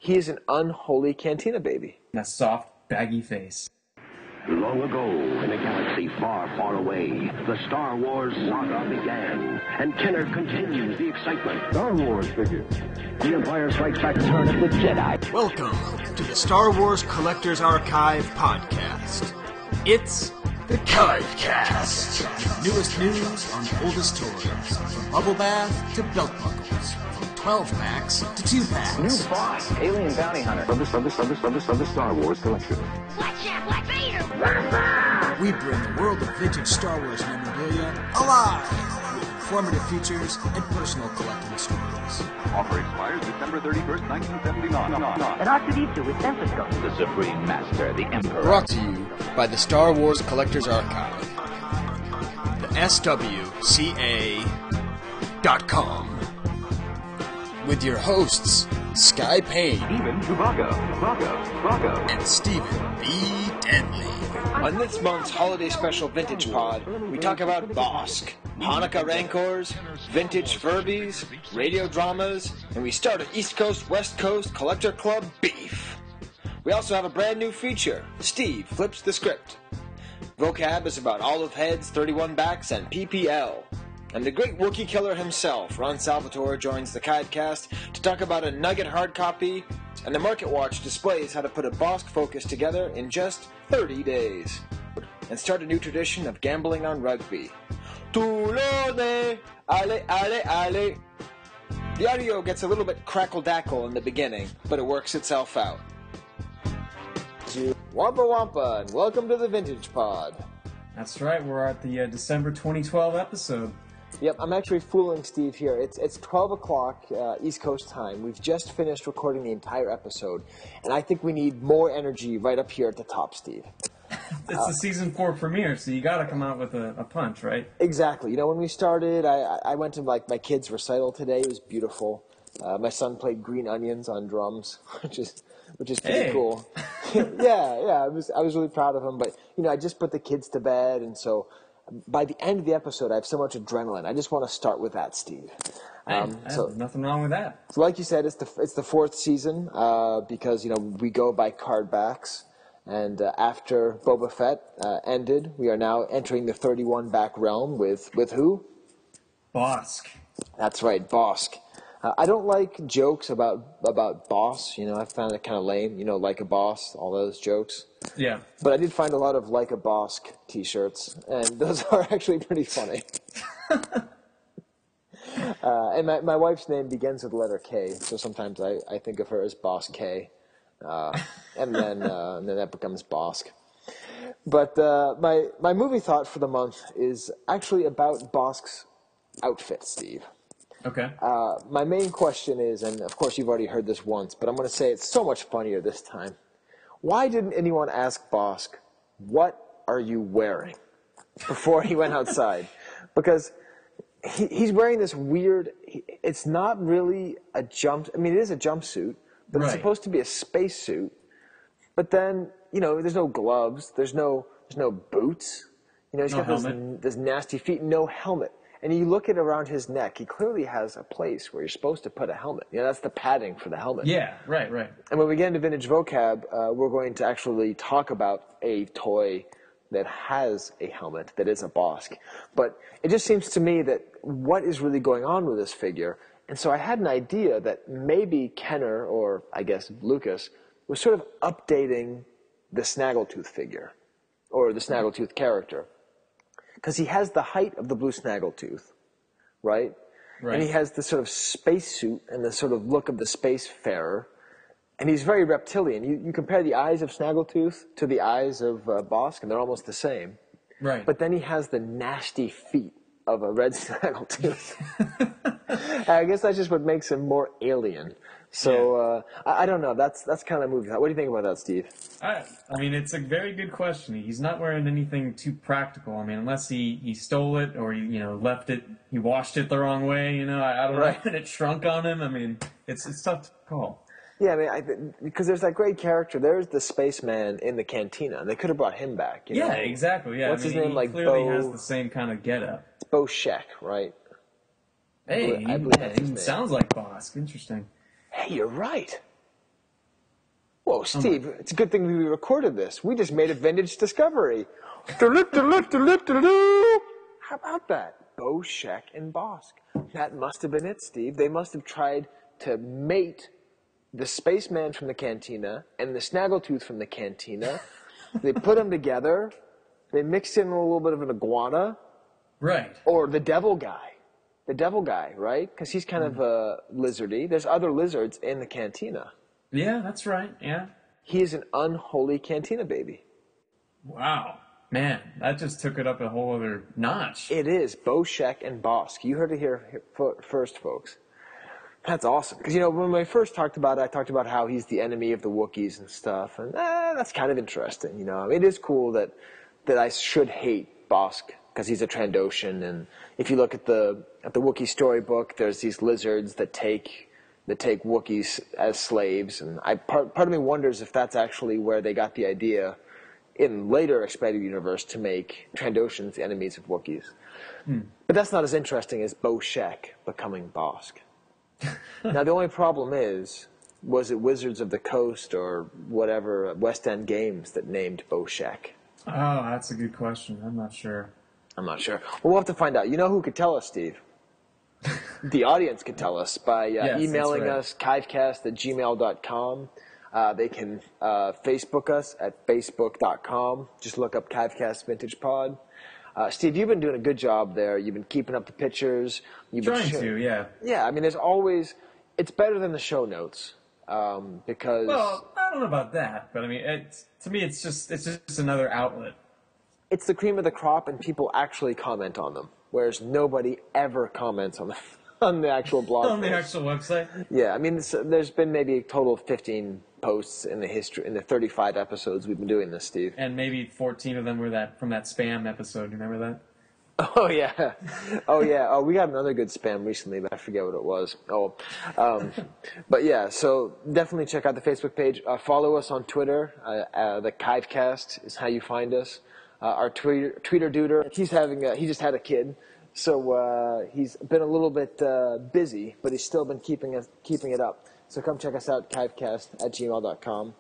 He is an unholy cantina baby. And a soft, baggy face. Long ago, in a galaxy far, far away, the Star Wars saga began, and Kenner continues the excitement. Star Wars figures. The Empire Strikes Back turn of the Jedi. Welcome to the Star Wars Collector's Archive podcast. It's the Cast. Newest news on the oldest toys, from bubble bath to belt buckles, from 12 packs to 2 packs. New boss, alien bounty hunter. From the Star Wars collection. Watch out, Black Vader! We bring the world of vintage Star Wars memorabilia alive with informative features and personal collecting stories. Offer expires December 31st, 1979. And R2-D2 with stethoscope. The Supreme Master, the Emperor. Brought to you by the Star Wars Collector's Archive. The SWCA.com. With your hosts, Sky Payne. Even Chewbacca. And Stephen B. Denley. On this month's holiday special vintage pod, we talk about Bossk, Hanukkah Rancors, vintage furbys, radio dramas, and we start an East Coast, West Coast Collector Club beef. We also have a brand new feature, Steve Flips the Script. Vocab is about olive heads, 31 backs, and PPL. And the great Wookiee killer himself, Ron Salvatore, joins the Cast to talk about a nugget hard copy, and the Market Watch displays how to put a Bossk focus together in just 30 days. And start a new tradition of gambling on rugby. Toulon, ale, ale, ale. The audio gets a little bit crackle-dackle in the beginning, but it works itself out. Wampa Wampa, and welcome to the Vintage Pod. That's right, we're at the December 2012 episode. Yep, I'm actually fooling Steve here. It's 12 o'clock East Coast time. We've just finished recording the entire episode, and I think we need more energy right up here at the top, Steve. It's the season 4 premiere, so you got to come out with a punch, right? Exactly. You know, when we started, I went to my kids' recital today. It was beautiful. My son played Green Onions on drums, which is pretty cool. yeah. I was really proud of him. But I just put the kids to bed, and so by the end of the episode, I have so much adrenaline. I just want to start with that, Steve. So nothing wrong with that. So, like you said, it's the 4th season because we go by card backs, and after Boba Fett ended, we are now entering the 31 back realm with who? Bossk. That's right, Bossk. I don't like jokes about boss. I found it kind of lame. Like a boss, all those jokes. Yeah. But I did find a lot of Like a Bossk t-shirts, and those are actually pretty funny. And my wife's name begins with the letter K, so sometimes I think of her as Boss K, and then that becomes Bossk. But my movie thought for the month is actually about Bosk's outfit, Steve. Okay. My main question is, and of course you've already heard this once, but I'm going to say it's so much funnier this time. Why didn't anyone ask Bossk, what are you wearing, before he went outside? Because he's wearing this weird, it's not really a it is a jumpsuit, but It's supposed to be a spacesuit. But then, there's no gloves, there's no boots. He's got this nasty feet, no helmet. And you look around his neck, he clearly has a place where you're supposed to put a helmet. That's the padding for the helmet. Yeah, right. And when we get into vintage vocab, we're going to actually talk about a toy that has a helmet that is a Bossk. But it just seems to me that what is really going on with this figure? And so I had an idea that maybe Kenner, or I guess Lucas, was sort of updating the Snaggletooth figure, or the Snaggletooth character. Because he has the height of the blue Snaggletooth, right? And he has the sort of spacesuit and the sort of look of the spacefarer. And he's very reptilian. You compare the eyes of Snaggletooth to the eyes of Bossk, and they're almost the same. Right. But then he has the nasty feet of a red Snaggletooth. I guess that's just what makes him more alien. So, I don't know. That's kind of the movie. What do you think about that, Steve? I mean, it's a very good question. He's not wearing anything too practical. I mean, unless he stole it or, left it, he washed it the wrong way, I don't know, and it shrunk on him. I mean, it's tough to call. Yeah, I mean, because there's that great character. There's the spaceman in the cantina, and they could have brought him back. Yeah, exactly. Yeah, What's his name? He clearly has the same kind of getup. It's Bossk, right? Hey, I believe that's his he name. sounds like Bossk. Interesting. Hey, you're right. Whoa, Steve, it's a good thing we recorded this. We just made a vintage discovery. How about that? Bossk and Bossk. That must have been it, Steve. They must have tried to mate the spaceman from the cantina and the snaggletooth from the cantina. They put them together. They mixed in a little bit of an iguana. Right. Or the devil guy. The devil guy, right? Because he's kind of lizardy. There's other lizards in the cantina. Yeah, that's right. Yeah. He is an unholy cantina baby. Wow. Man, that just took it up a whole other notch. It is. Bossk and Bossk. You heard it here first, folks. That's awesome. Because, when I first talked about it, I talked about how he's the enemy of the Wookiees and stuff. And that's kind of interesting, It is cool that I should hate Bossk because he's a Trandoshan. And if you look at the Wookiee storybook, there's these lizards that take Wookiees as slaves. And part of me wonders if that's actually where they got the idea in later expanded universe to make Trandoshans the enemies of Wookiees. But that's not as interesting as Bossk becoming Bossk. Now, the only problem was it Wizards of the Coast or whatever West End Games that named Bossk? Oh, that's a good question. I'm not sure. Well, we'll have to find out. You know who could tell us, Steve? The audience could tell us by Yes, emailing that's us, kivecast@gmail.com. They can Facebook us at facebook.com. Just look up Kivecast Vintage Pod. Steve, you've been doing a good job there. You've been keeping up the pictures. Trying to, yeah. Yeah, I mean, there's always... It's better than the show notes because... Well, I don't know about that, but I mean, to me, it's just another outlet. It's the cream of the crop, and people actually comment on them, whereas nobody ever comments on the actual blog On the post. actual website? Yeah, I mean, there's been maybe a total of 15 posts in the 35 episodes we've been doing this, Steve. And maybe 14 of them were from that spam episode. You remember that? Oh yeah, oh we got another good spam recently, but I forget what it was. But yeah, so definitely check out the Facebook page. Follow us on Twitter. The Kivecast is how you find us. Our tweeter duder, he just had a kid, so he's been a little bit busy, but he's still been keeping it up. So come check us out, kivecast@gmail.com.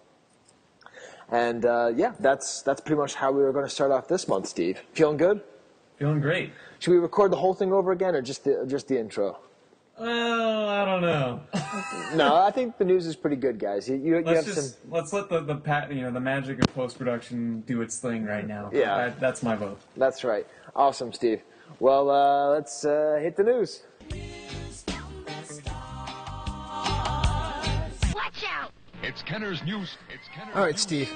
And that's pretty much how we were going to start off this month, Steve. Feeling good? Feeling great. Should we record the whole thing over again, or just the intro? Well, I don't know. No, I think the news is pretty good, guys. Let's let the magic of post-production do its thing right now. Yeah. That's my vote. That's right. Awesome, Steve. Well, let's hit the news. Watch out! It's Kenner's News. All right, Steve.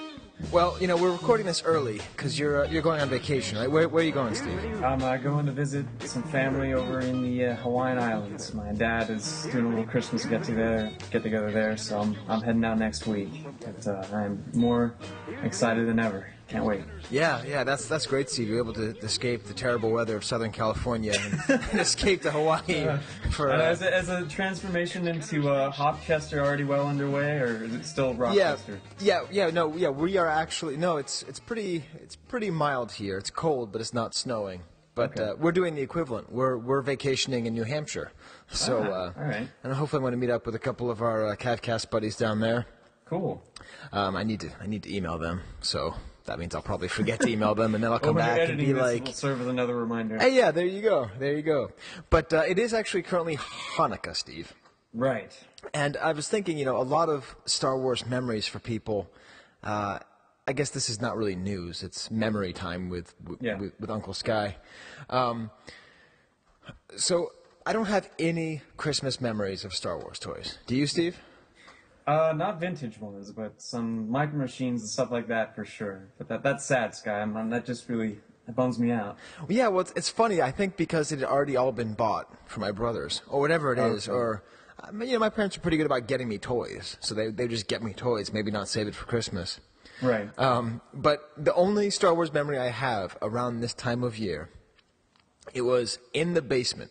Well, we're recording this early because you're going on vacation, right? Where are you going, Steve? I'm going to visit some family over in the Hawaiian Islands. My dad is doing a little Christmas get together there, so I'm heading out next week. But I'm more excited than ever. Can't wait. Yeah, that's great, Steve. You're able to escape the terrible weather of Southern California and escape to Hawaii. As a transformation into Hopchester already well underway, or is it still Rochester? We are actually it's pretty mild here. It's cold, but it's not snowing. But we're doing the equivalent. We're vacationing in New Hampshire, so all right. And hopefully I'm going to meet up with a couple of our Kivecast buddies down there. Cool. I need to email them, so. That means I'll probably forget to email them, and then I'll come back and be like... Will serve as another reminder. Hey, yeah, there you go. But it is actually currently Hanukkah, Steve. Right. And I was thinking, a lot of Star Wars memories for people, I guess this is not really news. It's memory time with Uncle Sky. So I don't have any Christmas memories of Star Wars toys. Do you, Steve? Not vintage ones, but some micro machines and stuff like that for sure. But that's sad, Sky. That just really bums me out. Yeah, well, it's funny. I think because it had already all been bought for my brothers, or whatever it is, or my parents are pretty good about getting me toys, so they just get me toys, maybe not save it for Christmas. Right. But the only Star Wars memory I have around this time of year, it was in the basement.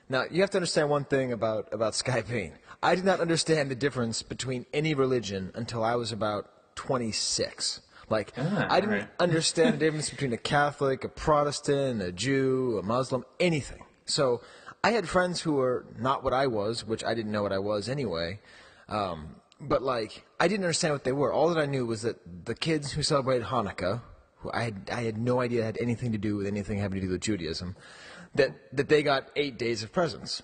Now, you have to understand one thing about Sky Payne. I did not understand the difference between any religion until I was about 26. I didn't understand the difference between a Catholic, a Protestant, a Jew, a Muslim, anything. So I had friends who were not what I was, which I didn't know what I was anyway. But like, I didn't understand what they were. All that I knew was that the kids who celebrated Hanukkah, who I had no idea had anything to do with anything having to do with Judaism, that they got 8 days of presents.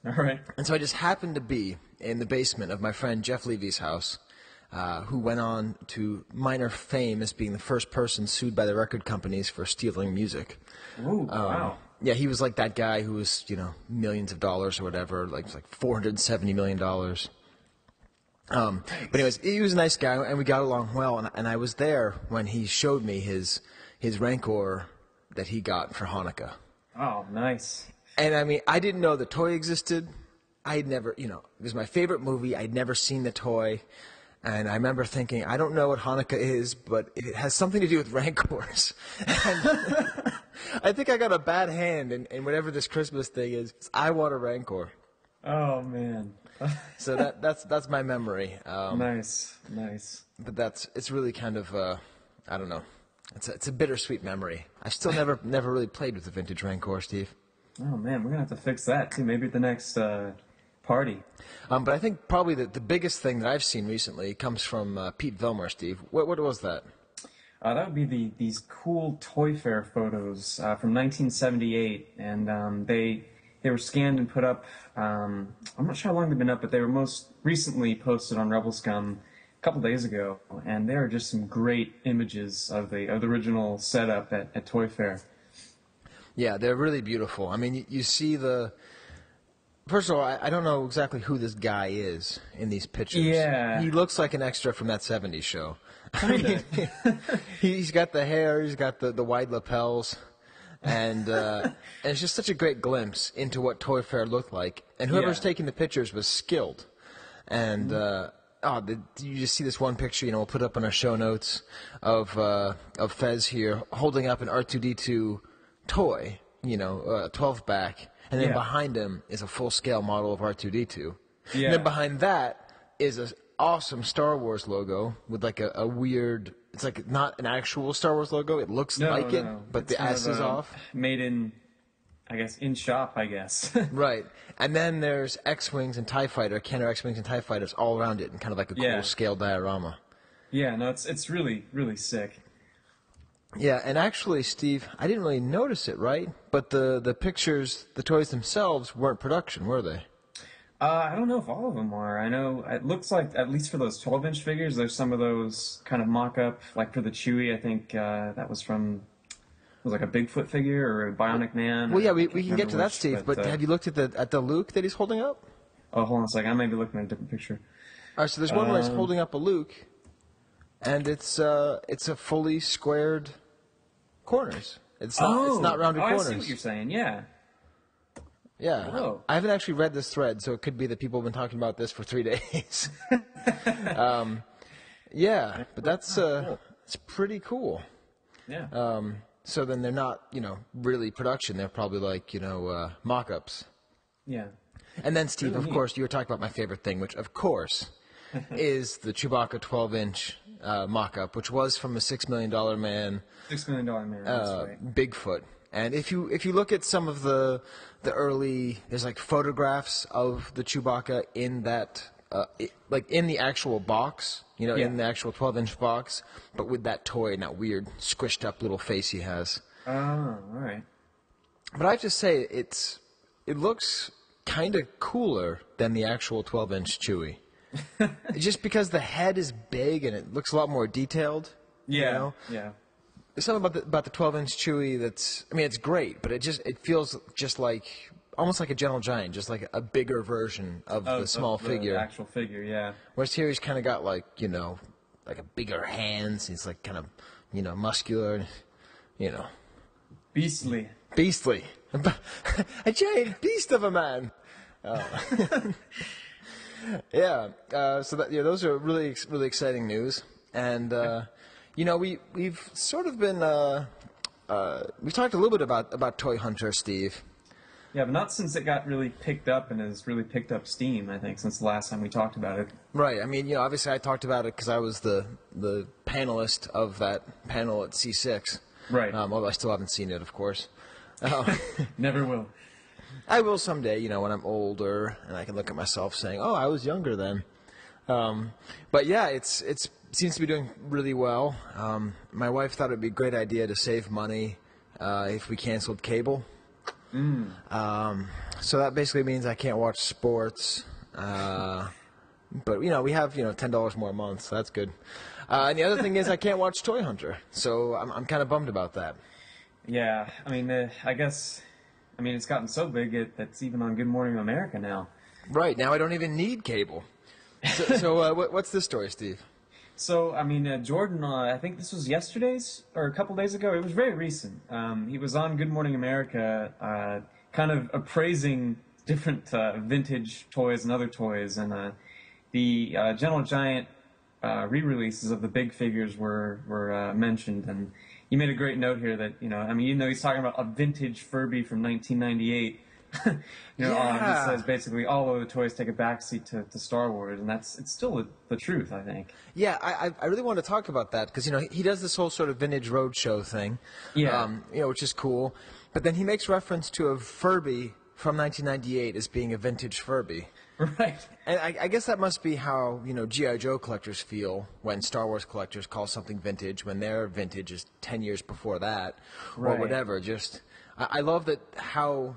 All right. And so I just happened to be in the basement of my friend Jeff Levy's house, who went on to minor fame as being the first person sued by the record companies for stealing music. Ooh, wow. Yeah, he was like that guy who was, millions of dollars or whatever, like $470 million. But anyways, he was a nice guy, and we got along well, and I was there when he showed me his Rancor that he got for Hanukkah. Oh, nice. And I mean, I didn't know the toy existed. I had never, it was my favorite movie. I'd never seen the toy. And I remember thinking, I don't know what Hanukkah is, but it has something to do with Rancors. And I think I got a bad hand in whatever this Christmas thing is. I want a Rancor. Oh, man. So that's my memory. Nice. But it's really kind of, I don't know. It's a bittersweet memory. I still never really played with the vintage Rancor, Steve. Oh, man, we're going to have to fix that, too. Maybe at the next party. But I think probably the biggest thing that I've seen recently comes from Pete Vilmar, Steve. What was that? That would be these cool Toy Fair photos from 1978, and they were scanned and put up. I'm not sure how long they've been up, but they were most recently posted on Rebel Scum a couple days ago, and there are just some great images of the original setup at Toy Fair. Yeah, they're really beautiful. I mean, you see the... First of all, I don't know exactly who this guy is in these pictures. Yeah. He looks like an extra from that 70s show. Kinda. He's got the hair, he's got the wide lapels, and it's just such a great glimpse into what Toy Fair looked like. And whoever's taking the pictures was skilled. And you just see this one picture, we'll put up in our show notes of Fez here holding up an R2-D2 toy, 12-back. And then behind him is a full-scale model of R2-D2. Yeah. And then behind that is an awesome Star Wars logo with like a weird... It's like not an actual Star Wars logo. It looks like it, but it's the S is off. Made in, I guess, in shop, I guess. Right. And then there's X-Wings and TIE Fighter, Kenner X-Wings and TIE Fighters all around it in kind of like a cool scale diorama. Yeah, no, it's really, really sick. Yeah, and actually, Steve, I didn't really notice it, right? But the pictures, the toys themselves weren't production, were they? I don't know if all of them are. I know it looks like, at least for those 12-inch figures, there's some of those kind of mock-up, like for the Chewie, I think that was from, it was like a Bigfoot figure or a Bionic Man. Well, yeah, we can get to that, Steve, but have you looked at the Luke that he's holding up? Oh, hold on a second. I may be looking at a different picture. All right, so there's one where he's holding up a Luke, and it's a fully squared corners. It's not rounded corners. I see what you're saying, yeah. Yeah. Oh. I haven't actually read this thread, so it could be that people have been talking about this for 3 days. Yeah, but that's it's pretty cool. Yeah. So then they're not, really production. They're probably like, mock-ups. Yeah. And then, Steve, of course, you were talking about my favorite thing, which, of course, is the Chewbacca 12-inch mock-up, which was from a $6 million man. $6 million man, that's right. Bigfoot. And if you look at some of the early, there's like photographs of the Chewbacca in that, like in the actual box, in the actual 12-inch box, but with that toy and that weird squished up little face he has. Oh, all right. But I have to say, it looks kind of cooler than the actual 12-inch Chewie. Just because the head is big and it looks a lot more detailed. Yeah. There's something about the 12-inch Chewie that's, I mean, it's great, but it feels just like, almost like a Gentle Giant, just like a bigger version of the small figure. The actual figure, yeah. Whereas here he's kind of got like, like a bigger hands. He's like kind of, muscular, Beastly. A giant beast of a man. Yeah. So that those are really, really exciting news. And, we've sort of been, we've talked a little bit about Toy Hunter, Steve. Yeah, but not since it got really picked up and has really picked up steam, I think, since the last time we talked about it. Right. I mean, obviously I talked about it because I was the panelist of that panel at C6. Right. Although I still haven't seen it, of course. Never will. I will someday, when I'm older and I can look at myself saying, oh, I was younger then. But yeah, it seems to be doing really well. My wife thought it'd be a great idea to save money if we canceled cable. So that basically means I can't watch sports. But we have $10 more a month, so that's good. And the other thing is I can't watch Toy Hunter, so I'm kind of bummed about that. Yeah, I mean, it's gotten so big that it's even on Good Morning America now. Right, now I don't even need cable. So what's this story, Steve? So, Jordan, I think this was yesterday's, or a couple days ago. It was very recent. He was on Good Morning America, kind of appraising different vintage toys and other toys, and the Gentle Giant re-releases of the big figures were mentioned, and you made a great note here that, he's talking about a vintage Furby from 1998. He says basically all of the toys take a backseat to Star Wars, and it's still the truth, I think. Yeah, I really want to talk about that because he does this whole sort of vintage roadshow thing, which is cool. But then he makes reference to a Furby from 1998 as being a vintage Furby. Right. And I guess that must be how G.I. Joe collectors feel when Star Wars collectors call something vintage when their vintage is 10 years before that, or whatever. Just I love that how.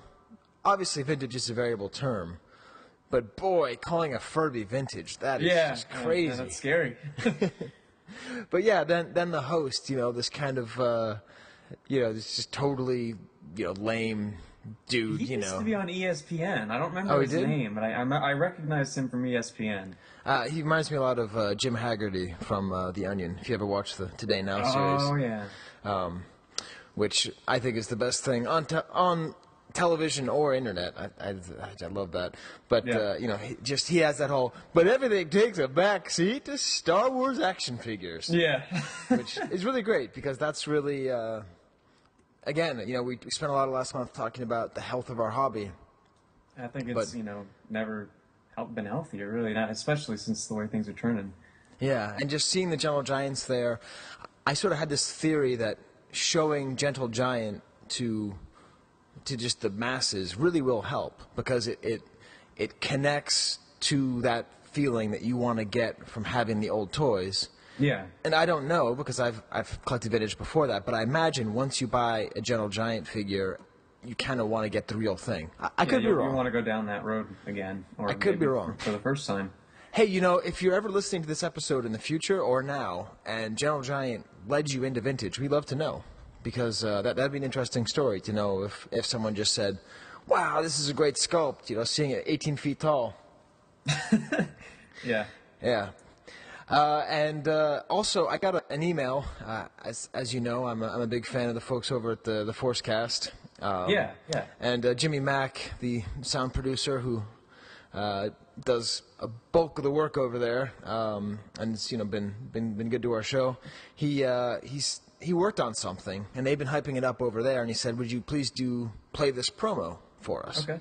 Obviously, vintage is a variable term, but boy, calling a Furby vintage, that is just crazy. Yeah, that's scary. But yeah, then the host, this kind of, this just totally, lame dude, He used to be on ESPN. I don't remember his name, but I recognized him from ESPN. He reminds me a lot of Jim Haggerty from The Onion, if you ever watched the Today Now series. Oh, yeah. Which I think is the best thing on television or internet. I love that. But, he has that whole, but everything takes a back seat to Star Wars action figures. Yeah. Which is really great because that's really, again, we spent a lot of last month talking about the health of our hobby. I think it's, never been healthier, really, not, especially since the way things are turning. Yeah, and just seeing the Gentle Giants there, I sort of had this theory that showing Gentle Giant to just the masses really will help because it connects to that feeling that you want to get from having the old toys. Yeah. And I don't know because I've collected vintage before that, but I imagine once you buy a Gentle Giant figure, you kind of want to get the real thing. I could be wrong. You want to go down that road again. Or I could be wrong. For the first time. Hey, if you're ever listening to this episode in the future or now, and Gentle Giant led you into vintage, we'd love to know. Because that'd be an interesting story to know if someone just said, wow, this is a great sculpt, seeing it 18 feet tall. Yeah. Yeah. And also, I got an email. As you know, I'm a big fan of the folks over at the Forcecast. Yeah. And Jimmy Mack, the sound producer who does a bulk of the work over there, and it's been good to our show. He worked on something, and they've been hyping it up over there, and he said, would you please play this promo for us? Okay.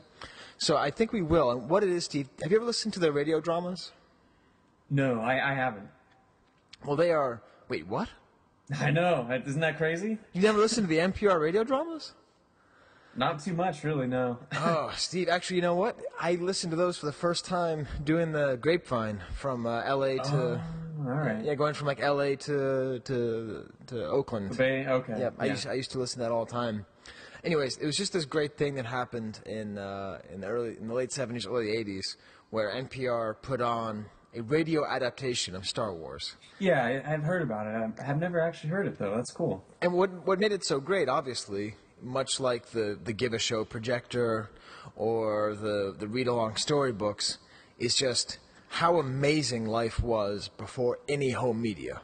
So I think we will. And what it is, Steve, have you ever listened to their radio dramas? No, I haven't. Well, they are... Wait, what? I know. Isn't that crazy? You never listened to the NPR radio dramas? Not too much, really, no. Oh, Steve, actually, you know what? I listened to those for the first time doing the Grapevine from L.A. to... all right. Yeah, going from L.A. to Oakland. The Bay? Okay. Yeah, I used to listen to that all the time. Anyways, it was just this great thing that happened in the late 70s, early 80s, where NPR put on a radio adaptation of Star Wars. Yeah, I've heard about it. I have never actually heard it, though. That's cool. And what made it so great, obviously, much like the Give a Show projector or the read-along storybooks, is just how amazing life was before any home media,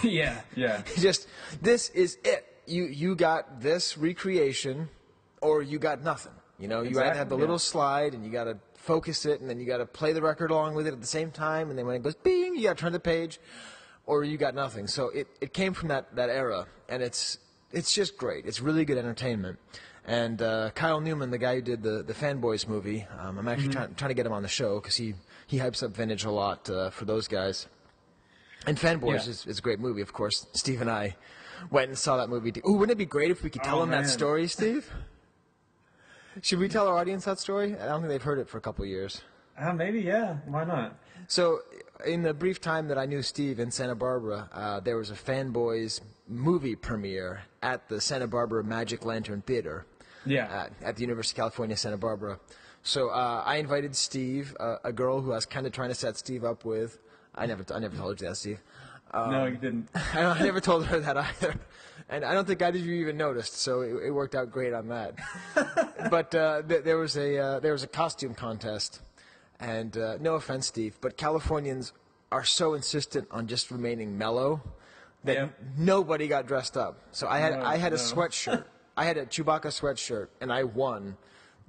Yeah. Just, this is it. You got this recreation or you got nothing. You either have the little slide and you got to focus it and then you got to play the record along with it at the same time, and then when it goes bing, you got to turn the page, or you got nothing. So it came from that era, and it's just great. It's really good entertainment. And Kyle Newman, the guy who did the Fanboys movie, I'm actually trying to get him on the show because he hypes up vintage a lot for those guys. And Fanboys is a great movie, of course. Steve and I went and saw that movie. Ooh, wouldn't it be great if we could tell them that story, Steve? Should we tell our audience that story? I don't think they've heard it for a couple of years. Maybe, yeah. Why not? So, in the brief time that I knew Steve in Santa Barbara, there was a Fanboys movie premiere at the Santa Barbara Magic Lantern Theater. Yeah. At the University of California, Santa Barbara. So I invited Steve, a girl who I was kind of trying to set Steve up with. I never told you that, Steve. No, you didn't. I never told her that either. And I don't think either of you even noticed, so it worked out great on that. But there was a costume contest. And no offense, Steve, but Californians are so insistent on just remaining mellow that nobody got dressed up. So I had a sweatshirt. I had a Chewbacca sweatshirt, and I won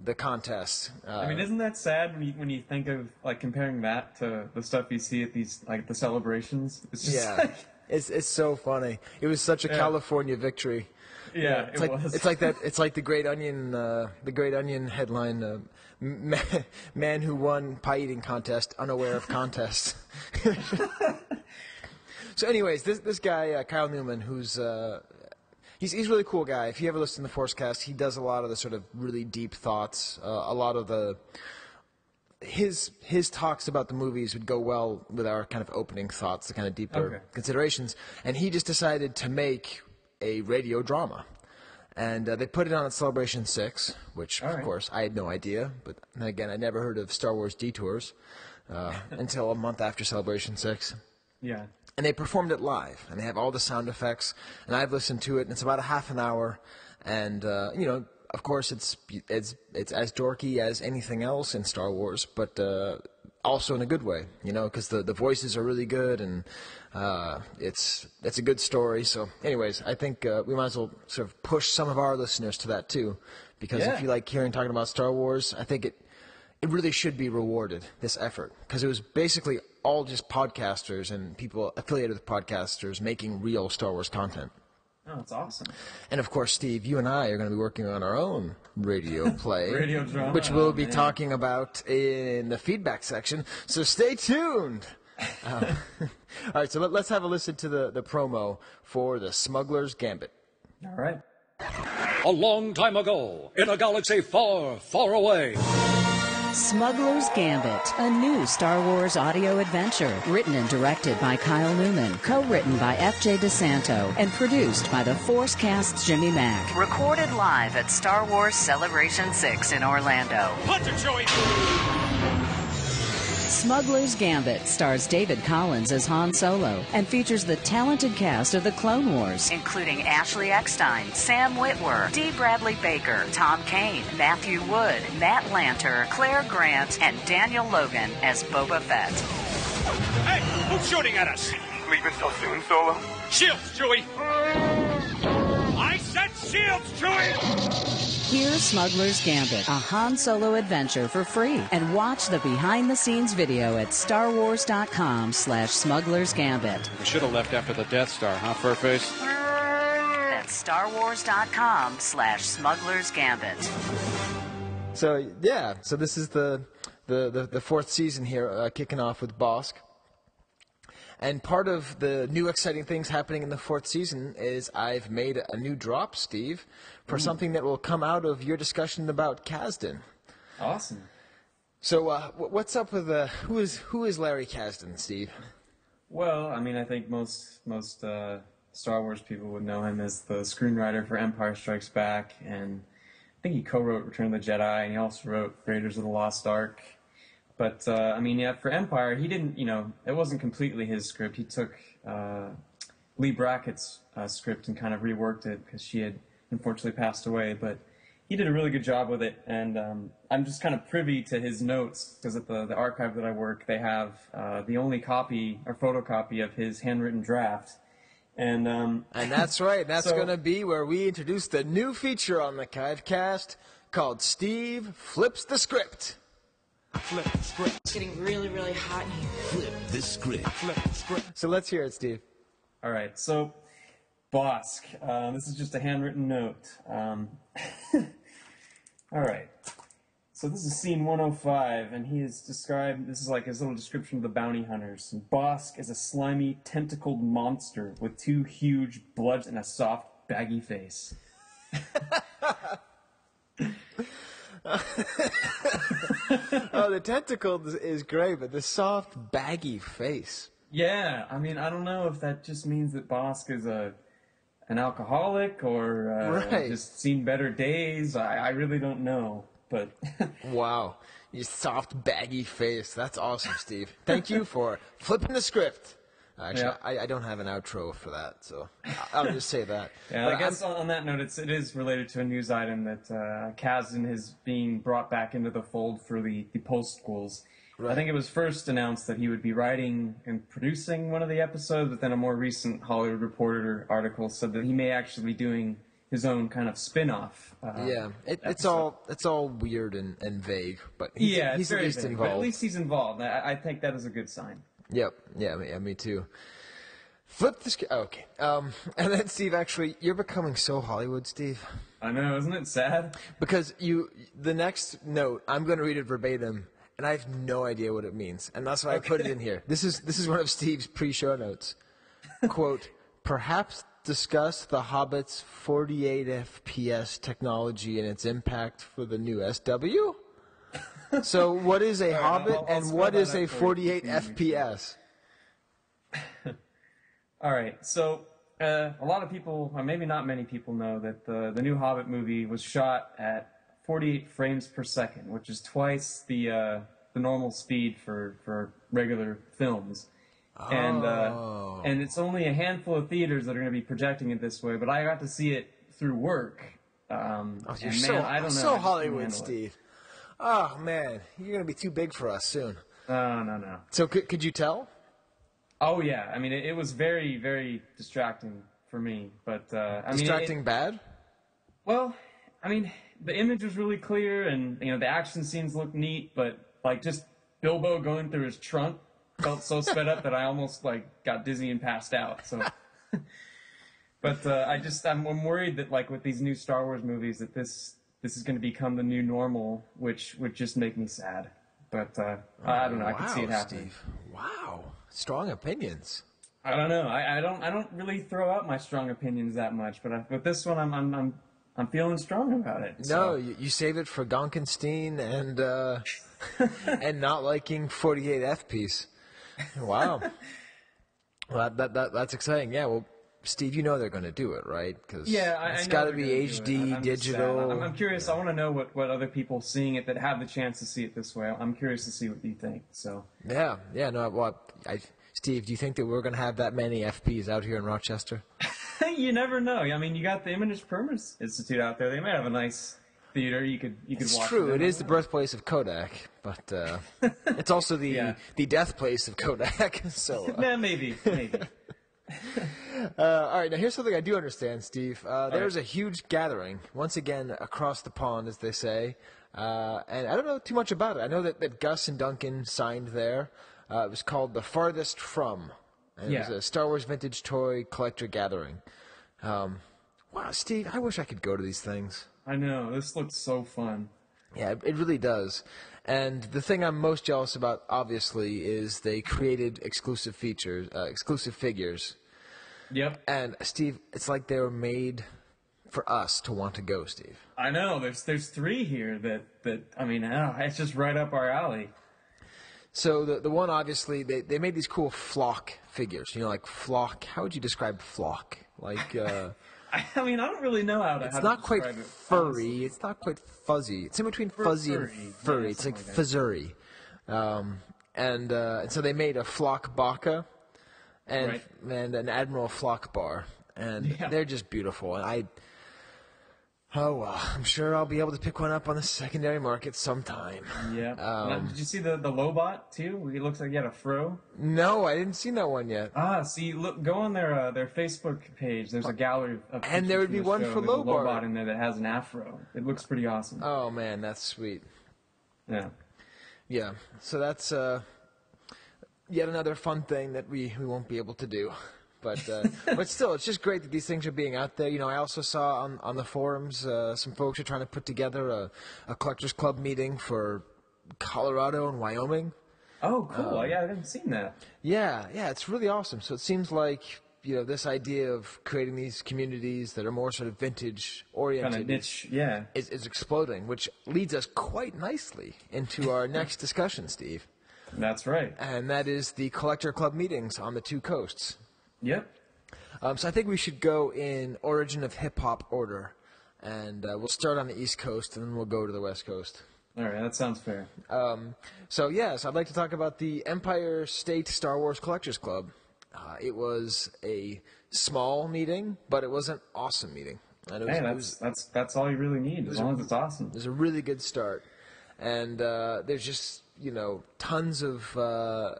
the contest. I mean, isn't that sad when you think of like comparing that to the stuff you see at these like the celebrations? It's just like... it's so funny. It was such a California victory. Yeah, it was. It's like that. It's like the Great Onion headline: "Man who won pie eating contest, unaware of contest." So, anyways, this guy Kyle Newman, who's he's a really cool guy. If you ever listen to the Forcecast, he does a lot of the sort of really deep thoughts. A lot of his talks about the movies would go well with our kind of opening thoughts, the kind of deeper considerations. And he just decided to make a radio drama. And they put it on at Celebration 6, which, of course, I had no idea. But then again, I never heard of Star Wars Detours until a month after Celebration 6. Yeah. And they performed it live, and they have all the sound effects. And I've listened to it, and it's about a half an hour. And, of course, it's as dorky as anything else in Star Wars, but also in a good way, because the voices are really good, and it's a good story. So, anyways, I think we might as well sort of push some of our listeners to that too, because if you like hearing talking about Star Wars, I think it really should be rewarded, this effort, because it was basically all just podcasters and people affiliated with podcasters making real Star Wars content. Oh, that's awesome. And, of course, Steve, you and I are going to be working on our own radio play, radio drama, which we'll be talking about in the feedback section, so stay tuned. All right, so let's have a listen to the promo for the Smugglers Gambit. All right. A long time ago, in a galaxy far, far away. Smugglers Gambit, a new Star Wars audio adventure, written and directed by Kyle Newman, co-written by F.J. DeSanto, and produced by the Forcecast's Jimmy Mack. Recorded live at Star Wars Celebration 6 in Orlando. Punch it, Chewie! Smugglers Gambit stars David Collins as Han Solo and features the talented cast of the Clone Wars, including Ashley Eckstein, Sam Witwer, D. Bradley Baker, Tom Kane, Matthew Wood, Matt Lanter, Claire Grant, and Daniel Logan as Boba Fett. Hey, who's shooting at us? Leaving so soon, Solo? Shields, Chewie! I said shields, Chewie! Here's Smugglers Gambit, a Han Solo adventure for free. And watch the behind-the-scenes video at starwars.com/smugglersgambit. We should have left after the Death Star, huh, Furface? That's starwars.com/smugglersgambit. So this is the fourth season here, kicking off with Bossk. And part of the new exciting things happening in the fourth season is I've made a new drop, Steve, for something that will come out of your discussion about Kasdan. Awesome. So what's up with who is Larry Kasdan, Steve? Well, I mean, I think most Star Wars people would know him as the screenwriter for Empire Strikes Back, and I think he co-wrote Return of the Jedi, and he also wrote Raiders of the Lost Ark. But, for Empire, he didn't, it wasn't completely his script. He took Lee Brackett's script and kind of reworked it because she had unfortunately passed away. But he did a really good job with it, and I'm just kind of privy to his notes because at the archive that I work, they have the only copy or photocopy of his handwritten draft. And that's right. That's going to be where we introduce the new feature on the Kivecast called Steve Flips the Script. Flip the script. It's getting really, really hot in here. Flip the script. Flip the script. So let's hear it, Steve. All right. So, Bossk. This is just a handwritten note. All right. So this is scene 105, and he is described. This is like his little description of the bounty hunters. Bossk is a slimy, tentacled monster with two huge bloods and a soft, baggy face. Oh, the tentacle is great, but the soft, baggy face. Yeah, I mean, I don't know if that just means that Bossk is an alcoholic or just seen better days. I really don't know, but... Wow. Your soft, baggy face. That's awesome, Steve. Thank you for flipping the script. Actually, I don't have an outro for that, so I'll just say that. Yeah, but I guess on that note, it is related to a news item that Kasdan is being brought back into the fold for the post-schools. Right. I think it was first announced that he would be writing and producing one of the episodes, but then a more recent Hollywood Reporter article said that he may actually be doing his own kind of spin-off. It's all weird and vague, but he's at least involved. But at least he's involved. I think that is a good sign. Yep. Yeah, me too. Flip the script. Okay. And then, Steve, actually, you're becoming so Hollywood, Steve. I know, isn't it sad? Because the next note, I'm going to read it verbatim, and I have no idea what it means. And that's why I put it in here. This is one of Steve's pre-show notes. Quote, perhaps discuss The Hobbit's 48 FPS technology and its impact for the new SW? So what is a Hobbit and what is a 48 FPS? All right, so a lot of people, or maybe not many people, know that the new Hobbit movie was shot at 48 frames per second, which is twice the normal speed for regular films. Oh. And it's only a handful of theaters that are going to be projecting it this way, but I got to see it through work. You're so Hollywood, Steve. Oh, man, you're going to be too big for us soon. No. So could you tell? Oh, yeah. I mean, it was very, very distracting for me. But distracting bad? Well, I mean, the image was really clear, and the action scenes looked neat, but just Bilbo going through his trunk felt so sped up that I almost got dizzy and passed out. So, but I'm worried that with these new Star Wars movies that this is going to become the new normal, which would just make me sad. But I don't know. I can see it happening. Steve. Wow, strong opinions. I don't know. I don't really throw out my strong opinions that much, but with this one, I'm feeling strong about it. No, you save it for Gonkenstein and and not liking 48 FPS. Wow. Well, that's exciting. Yeah. Well, Steve, you know they're going to do it, right? Because it's got to be HD, digital. I'm curious. I want to know what other people seeing it that have the chance to see it this way. I'm curious to see what you think. So. Yeah. No. Well, Steve, do you think that we're going to have that many FPs out here in Rochester? You never know. I mean, you got the Image Permits Institute out there. They might have a nice theater. You could watch. It's true. It is the birthplace of Kodak, but it's also the death place of Kodak. So. Maybe. All right, now here's something I do understand, Steve. There's a huge gathering, once again, across the pond, as they say, and I don't know too much about it. I know that Gus and Duncan signed there. It was called The Farthest From, and it was a Star Wars vintage toy collector gathering. Wow, Steve, I wish I could go to these things. I know, this looks so fun. Yeah, it really does. And the thing I'm most jealous about, obviously, is they created exclusive figures. Yep. And Steve, it's like they were made for us to want to go, Steve. I know. There's 3 here that I mean, it's just right up our alley. So the one, obviously, they made these cool flock figures. Like flock. How would you describe flock? I mean, I don't really know how to. It's not quite furry. It's not quite fuzzy. It's in between fuzzy and furry. It's like fuzzury. And so they made a flock baka and an Admiral flock bar, and they're just beautiful. And I'm sure I'll be able to pick one up on the secondary market sometime. Yeah. Did you see the Lobot too? He looks like he had a fro. No, I didn't see that one yet. See, look, go on their Facebook page. There's a gallery of and there would be one for Lobot. Lobot in there that has an afro. It looks pretty awesome. Oh man, that's sweet. Yeah. Yeah. So that's yet another fun thing that we won't be able to do. But still, it's just great that these things are being out there. I also saw on the forums some folks are trying to put together a collectors club meeting for Colorado and Wyoming. Oh, cool! I haven't seen that. Yeah, it's really awesome. So it seems like this idea of creating these communities that are more sort of vintage oriented, kind of niche, yeah, is exploding, which leads us quite nicely into our next discussion, Steve. That's right. And that is the collector club meetings on the two coasts. Yep. So I think we should go in origin of hip-hop order. And we'll start on the East Coast, and then we'll go to the West Coast. All right, that sounds fair. So I'd like to talk about the Empire State Star Wars Collectors Club. It was a small meeting, but it was an awesome meeting. And that's all you really need, as long as it's awesome. It was a really good start. And there's just, tons of, lots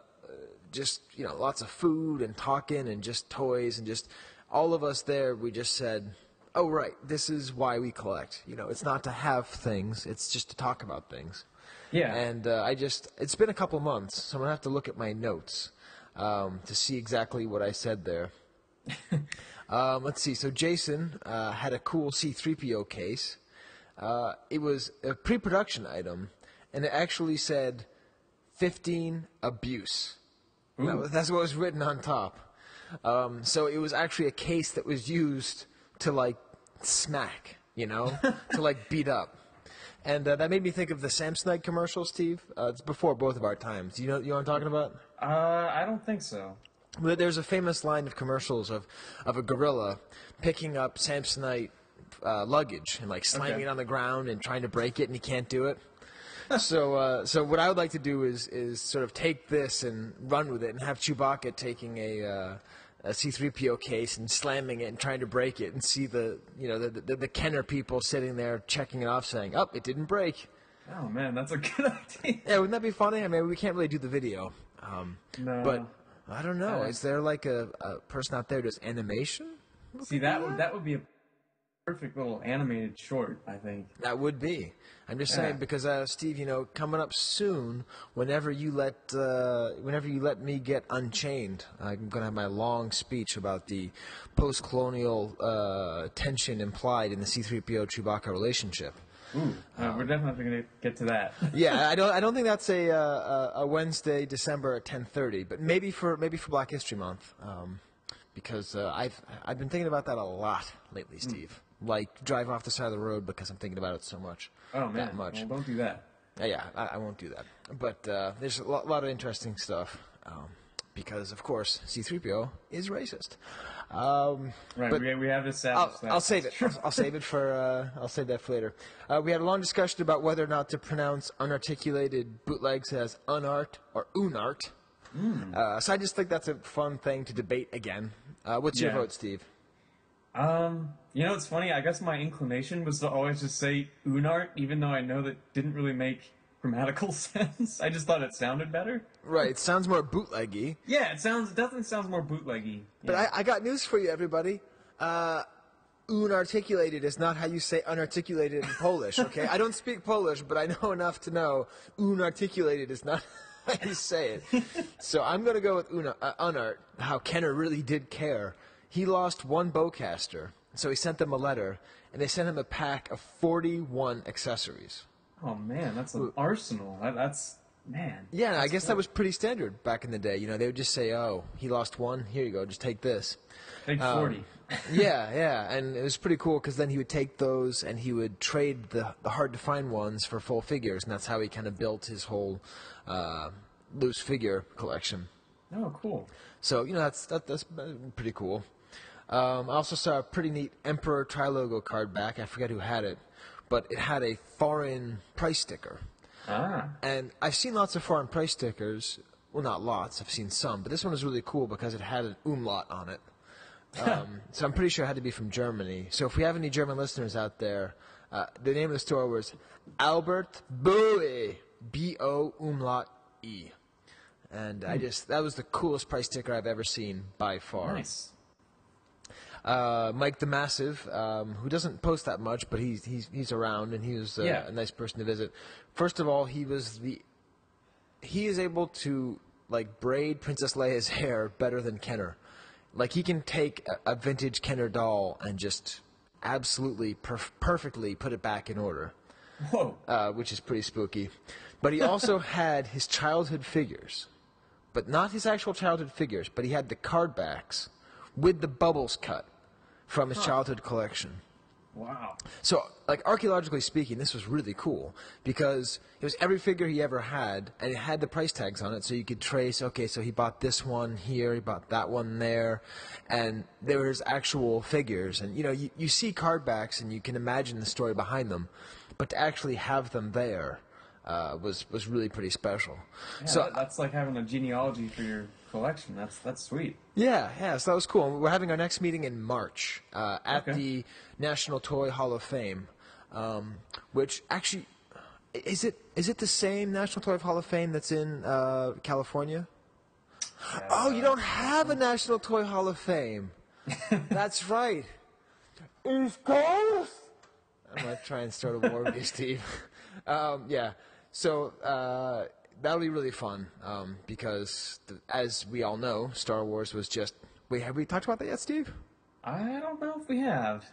of food and talking and just toys and just all of us there, we just said, oh, right, this is why we collect. It's not to have things, it's just to talk about things. Yeah. And it's been a couple months, so I'm going to have to look at my notes to see exactly what I said there. Let's see. So Jason had a cool C-3PO case. It was a pre-production item, and it actually said 15 abuse. That's what was written on top. So it was actually a case that was used to smack, to beat up. And that made me think of the Samsonite commercial, Steve. It's before both of our times. You know what I'm talking about? I don't think so. But there's a famous line of commercials of a gorilla picking up Samsonite luggage and slamming it on the ground and trying to break it, and he can't do it. So what I would like to do is sort of take this and run with it and have Chewbacca taking a C-3PO case and slamming it and trying to break it, and see the Kenner people sitting there checking it off, saying, "Oh, it didn't break." Oh man, that's a good idea. Yeah, wouldn't that be funny? I mean, we can't really do the video, no. But I don't know. Is there a person out there who does animation? See, that would be a perfect little animated short, I think. That would be. I'm just saying because Steve, coming up soon, whenever you let me get unchained, I'm going to have my long speech about the post-colonial tension implied in the C-3PO Chewbacca relationship. Ooh, we're definitely going to get to that. Yeah, I don't think that's a Wednesday, December at 10:30, but maybe for Black History Month, because I've been thinking about that a lot lately, Steve. Drive off the side of the road because I'm thinking about it so much. Oh, man. That much. Well, don't do that. Yeah, I won't do that. But there's a lot of interesting stuff because, of course, C-3PO is racist. Right, but we have established that. I'll save it. I'll save it for. I'll save that for later. We had a long discussion about whether or not to pronounce unarticulated bootlegs as unart or unart. So I just think that's a fun thing to debate again. What's your vote, Steve? It's funny. I guess my inclination was to always just say unart, even though I know that didn't really make grammatical sense. I just thought it sounded better. Right. It sounds more bootleggy. Yeah, it definitely sounds more bootleggy. But yeah. I got news for you, everybody. Unarticulated is not how you say unarticulated in Polish, okay? I don't speak Polish, but I know enough to know unarticulated is not how you say it. So I'm going to go with unart, how Kenner really did care. He lost one bowcaster, so he sent them a letter, and they sent him a pack of 41 accessories. Oh, man, that's an arsenal. That's, man. Yeah, I guess that was pretty standard back in the day. They would just say, oh, he lost one, here you go, just take this. Take 40. Yeah, and it was pretty cool because then he would take those and he would trade the hard-to-find ones for full figures, and that's how he kind of built his whole loose figure collection. Oh, cool. So, that's pretty cool. I also saw a pretty neat Emperor Tri-Logo card back. I forget who had it, but it had a foreign price sticker. And I've seen lots of foreign price stickers. Well, not lots. I've seen some. But this one was really cool because it had an umlaut on it. So I'm pretty sure it had to be from Germany. So if we have any German listeners out there, the name of the store was Albert Boe, B-O umlaut E. And that was the coolest price sticker I've ever seen by far. Nice. Mike the Massive, who doesn't post that much, but he's around, and he was a nice person to visit. First of all, he is able to braid Princess Leia's hair better than Kenner. He can take a vintage Kenner doll and just absolutely perfectly put it back in order. Whoa. Which is pretty spooky. But he also had his childhood figures, but not his actual childhood figures, but he had the card backs with the bubbles cut from his childhood collection. Wow. So, like, archaeologically speaking, this was really cool because it was every figure he ever had, and it had the price tags on it, so you could trace, okay, so he bought this one here, he bought that one there, and there was actual figures. And, you know, you see card backs, and you can imagine the story behind them, but to actually have them there was really pretty special. Yeah, so that's like having a genealogy for your collection. That's sweet. Yeah, so that was cool. We're having our next meeting in March at the National Toy Hall of Fame, which actually, is it the same National Toy Hall of Fame that's in California? Oh, you don't have a National Toy Hall of Fame. That's right. East Coast? I'm going to try and start a war with you, Steve. Yeah, so that'll be really fun because, as we all know, Star Wars was just... Wait, have we talked about that yet, Steve? I don't know if we have.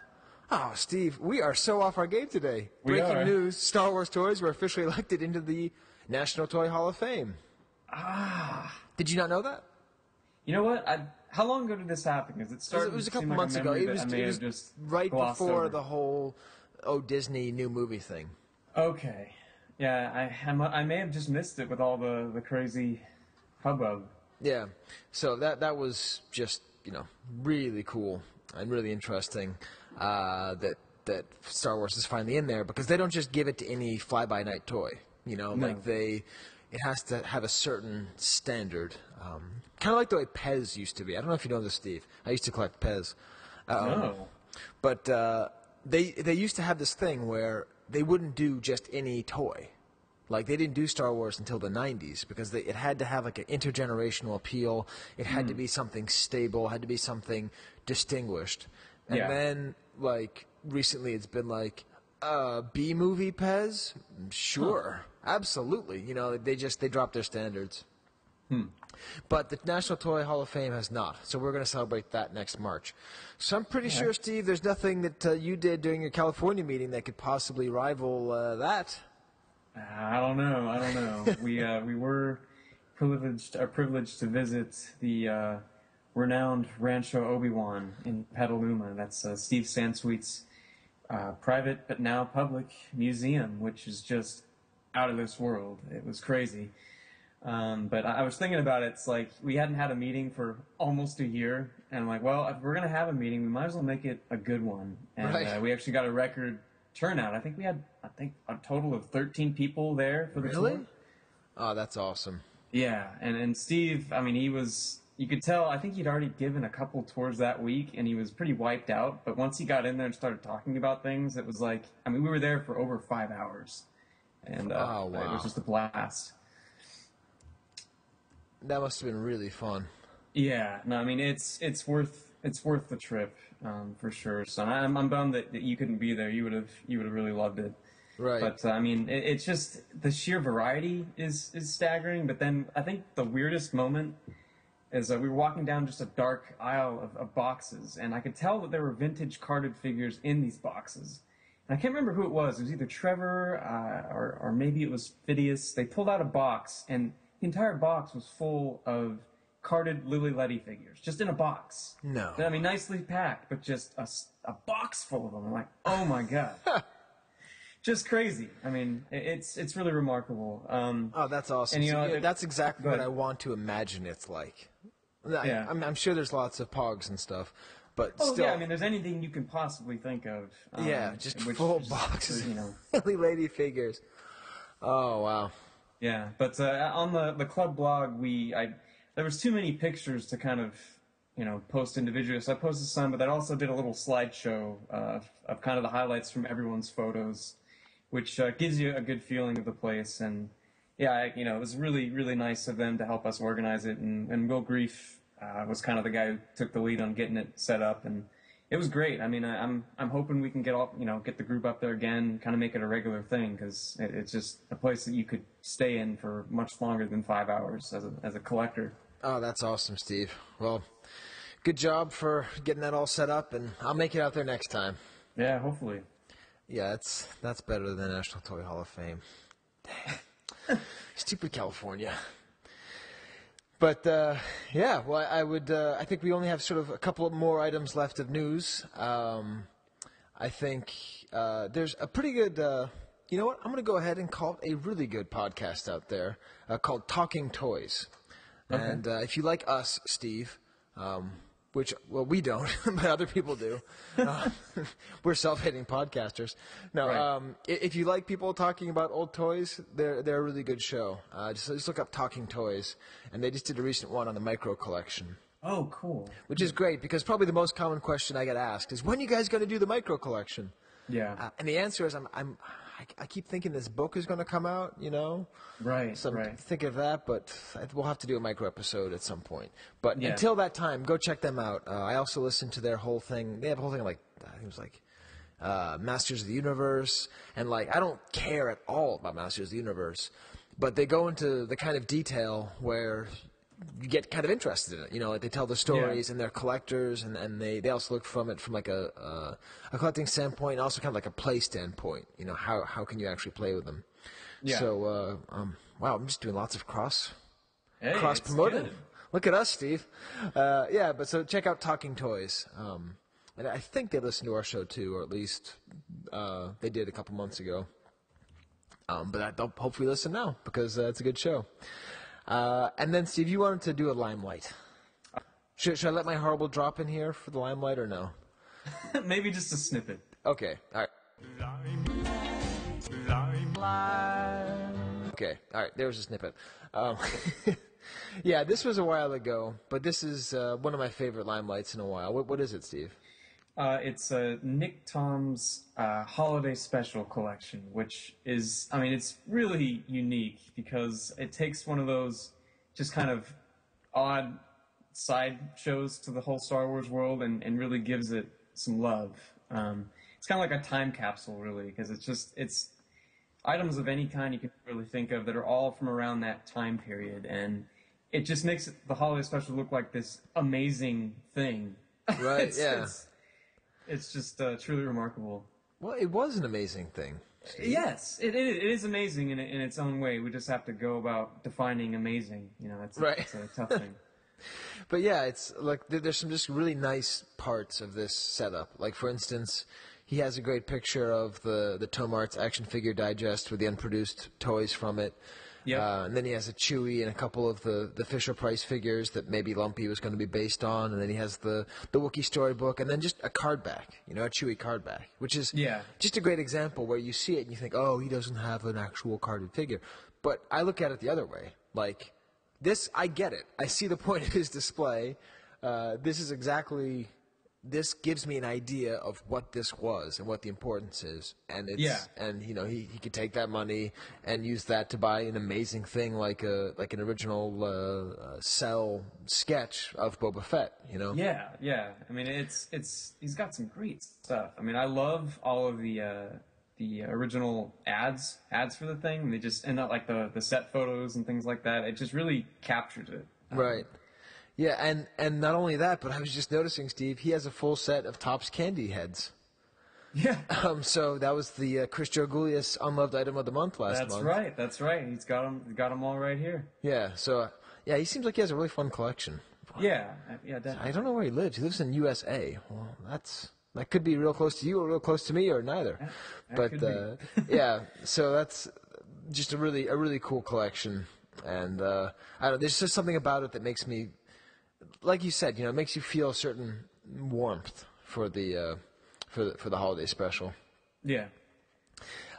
Oh, Steve, we are so off our game today. We Breaking are. news, Star Wars toys were officially elected into the National Toy Hall of Fame. Did you not know that? You know what? How long ago did this happen? Because It was a couple months ago. It was just right before over. the whole Disney new movie thing. Okay. Yeah, I may have just missed it with all the crazy hubbub. Yeah. So that was just, really cool and really interesting that Star Wars is finally in there, because they don't just give it to any fly-by-night toy. No. Like it has to have a certain standard. Kind of like the way Pez used to be. I don't know if you know this, Steve. I used to collect Pez. No. But they used to have this thing where they wouldn't do just any toy. Like, they didn't do Star Wars until the 90s because it had to have, like, an intergenerational appeal. It had to be something stable, had to be something distinguished. And then, like, recently it's been like, B-movie Pez? Sure. Absolutely. They dropped their standards. But the National Toy Hall of Fame has not. So we're going to celebrate that next March. So I'm pretty sure, Steve, there's nothing that you did during your California meeting that could possibly rival that. I don't know. We were privileged to visit the renowned Rancho Obi-Wan in Petaluma. That's Steve Sansweet's private but now public museum, which is just out of this world. It was crazy. But I was thinking about it. It's like we hadn't had a meeting for almost a year, and I'm like, well, if we're gonna have a meeting, we might as well make it a good one. And we actually got a record turnout. I think we had a total of 13 people there for the tour. Oh, that's awesome. Yeah, and Steve, I mean, you could tell, I think he'd already given a couple tours that week, and he was pretty wiped out. But once he got in there and started talking about things, it was like, I mean, we were there for over 5 hours, and it was just a blast. That must have been really fun. Yeah, no, I mean, it's worth the trip, for sure. So I'm bummed that you couldn't be there. You would have really loved it. Right. But I mean, it's just the sheer variety is staggering. But then I think the weirdest moment is we were walking down just a dark aisle of boxes, and I could tell that there were vintage carded figures in these boxes. And I can't remember who it was. It was either Trevor or maybe it was Phidias. They pulled out a box, and the entire box was full of carded Lily Letty figures, just in a box. No. I mean, nicely packed, but just a box full of them. I'm like, oh my god. Just crazy. I mean, it's really remarkable. Oh, that's awesome. And, that's exactly what I want to imagine it's like. Yeah. I'm sure there's lots of pogs and stuff, but still. Yeah, I mean, there's anything you can possibly think of. Just full boxes of Lily Lady figures. Oh, wow. Yeah, but on the club blog, there was too many pictures to kind of, post individually. So I posted some, but I also did a little slideshow of kind of the highlights from everyone's photos, which gives you a good feeling of the place. And yeah, it was really, really nice of them to help us organize it. And Will Grief was kind of the guy who took the lead on getting it set up, and it was great. I mean, I'm hoping we can get the group up there again, kind of make it a regular thing, because it's just a place that you could stay in for much longer than 5 hours as a collector. Oh, that's awesome, Steve. Well, good job for getting that all set up, and I'll make it out there next time. Yeah, hopefully. Yeah, that's better than the National Toy Hall of Fame. Dang. Stupid California. But yeah, well, I would. I think we only have sort of a couple of more items left of news. I think there's a pretty good. You know what? I'm going to go ahead and call it a really good podcast out there called Talking Toys. Okay. And if you like us, Steve, which, well, we don't, but other people do. We're self-hating podcasters. No, right. If you like people talking about old toys, they're a really good show. Just look up Talking Toys, and they just did a recent one on the micro collection. Oh, cool. Which is great, because probably the most common question I get asked is, when are you guys going to do the micro collection? Yeah. And the answer is, I keep thinking this book is going to come out, you know? Right, so I'm thinking of that, but we'll have to do a micro episode at some point. But until that time, go check them out. I also listened to their whole thing. They have a whole thing like, I think it was like Masters of the Universe. And like, I don't care at all about Masters of the Universe, but they go into the kind of detail where you get kind of interested in it, you know, like they tell the stories and they're collectors, and they also look from it from like a collecting standpoint, and also kind of like a play standpoint, you know, how can you actually play with them. So wow, I'm just doing lots of cross promoting. Look at us, Steve. But so check out Talking Toys, and I think they listen to our show too, or at least they did a couple months ago, but they'll hopefully listen now, because it's a good show. And then, Steve, you wanted to do a Limelight. Should I let my horrible drop in here for the Limelight, or no? Maybe just a snippet. Okay, all right. Okay, all right, there's a snippet. Yeah, this was a while ago, but this is one of my favorite Limelights in a while. What is it, Steve? It's Nick Tom's holiday special collection, which is, I mean, it's really unique because it takes one of those just kind of odd side shows to the whole Star Wars world and really gives it some love. It's kind of like a time capsule, really, because it's items of any kind you can really think of that are all from around that time period, and it just makes the holiday special look like this amazing thing. Right, It's just truly remarkable. Well, it was an amazing thing, Steve. Yes, it is amazing in its own way. We just have to go about defining amazing. You know, it's a tough thing. But yeah, it's like there's some just really nice parts of this setup. Like, for instance, he has a great picture of the Tomart's action figure digest with the unproduced toys from it. Yeah. And then he has a Chewie and a couple of the Fisher-Price figures that maybe Lumpy was going to be based on. And then he has the Wookiee storybook, and then just a card back, you know, a Chewie card back, which is just a great example where you see it and you think, oh, he doesn't have an actual carded figure. But I look at it the other way. Like, this, I get it. I see the point of his display. This gives me an idea of what this was and what the importance is, and and you know, he could take that money and use that to buy an amazing thing like an original cell sketch of Boba Fett, you know. Yeah. I mean, it's he's got some great stuff. I mean, I love all of the original ads for the thing. They just end up like the set photos and things like that. It just really captures it. Right. Yeah, and not only that, but I was just noticing, Steve, he has a full set of Topps candy heads. Yeah. So that was the Chris Georgoulias Unloved Item of the Month last month. That's right. He's got them all right here. Yeah. So he seems like he has a really fun collection. Yeah. Definitely. I don't know where he lives. He lives in USA. Well, that could be real close to you or real close to me or neither. But yeah. So that's just a really cool collection, and I don't know. There's just something about it that makes me, like you said, you know, it makes you feel a certain warmth for the holiday special. Yeah.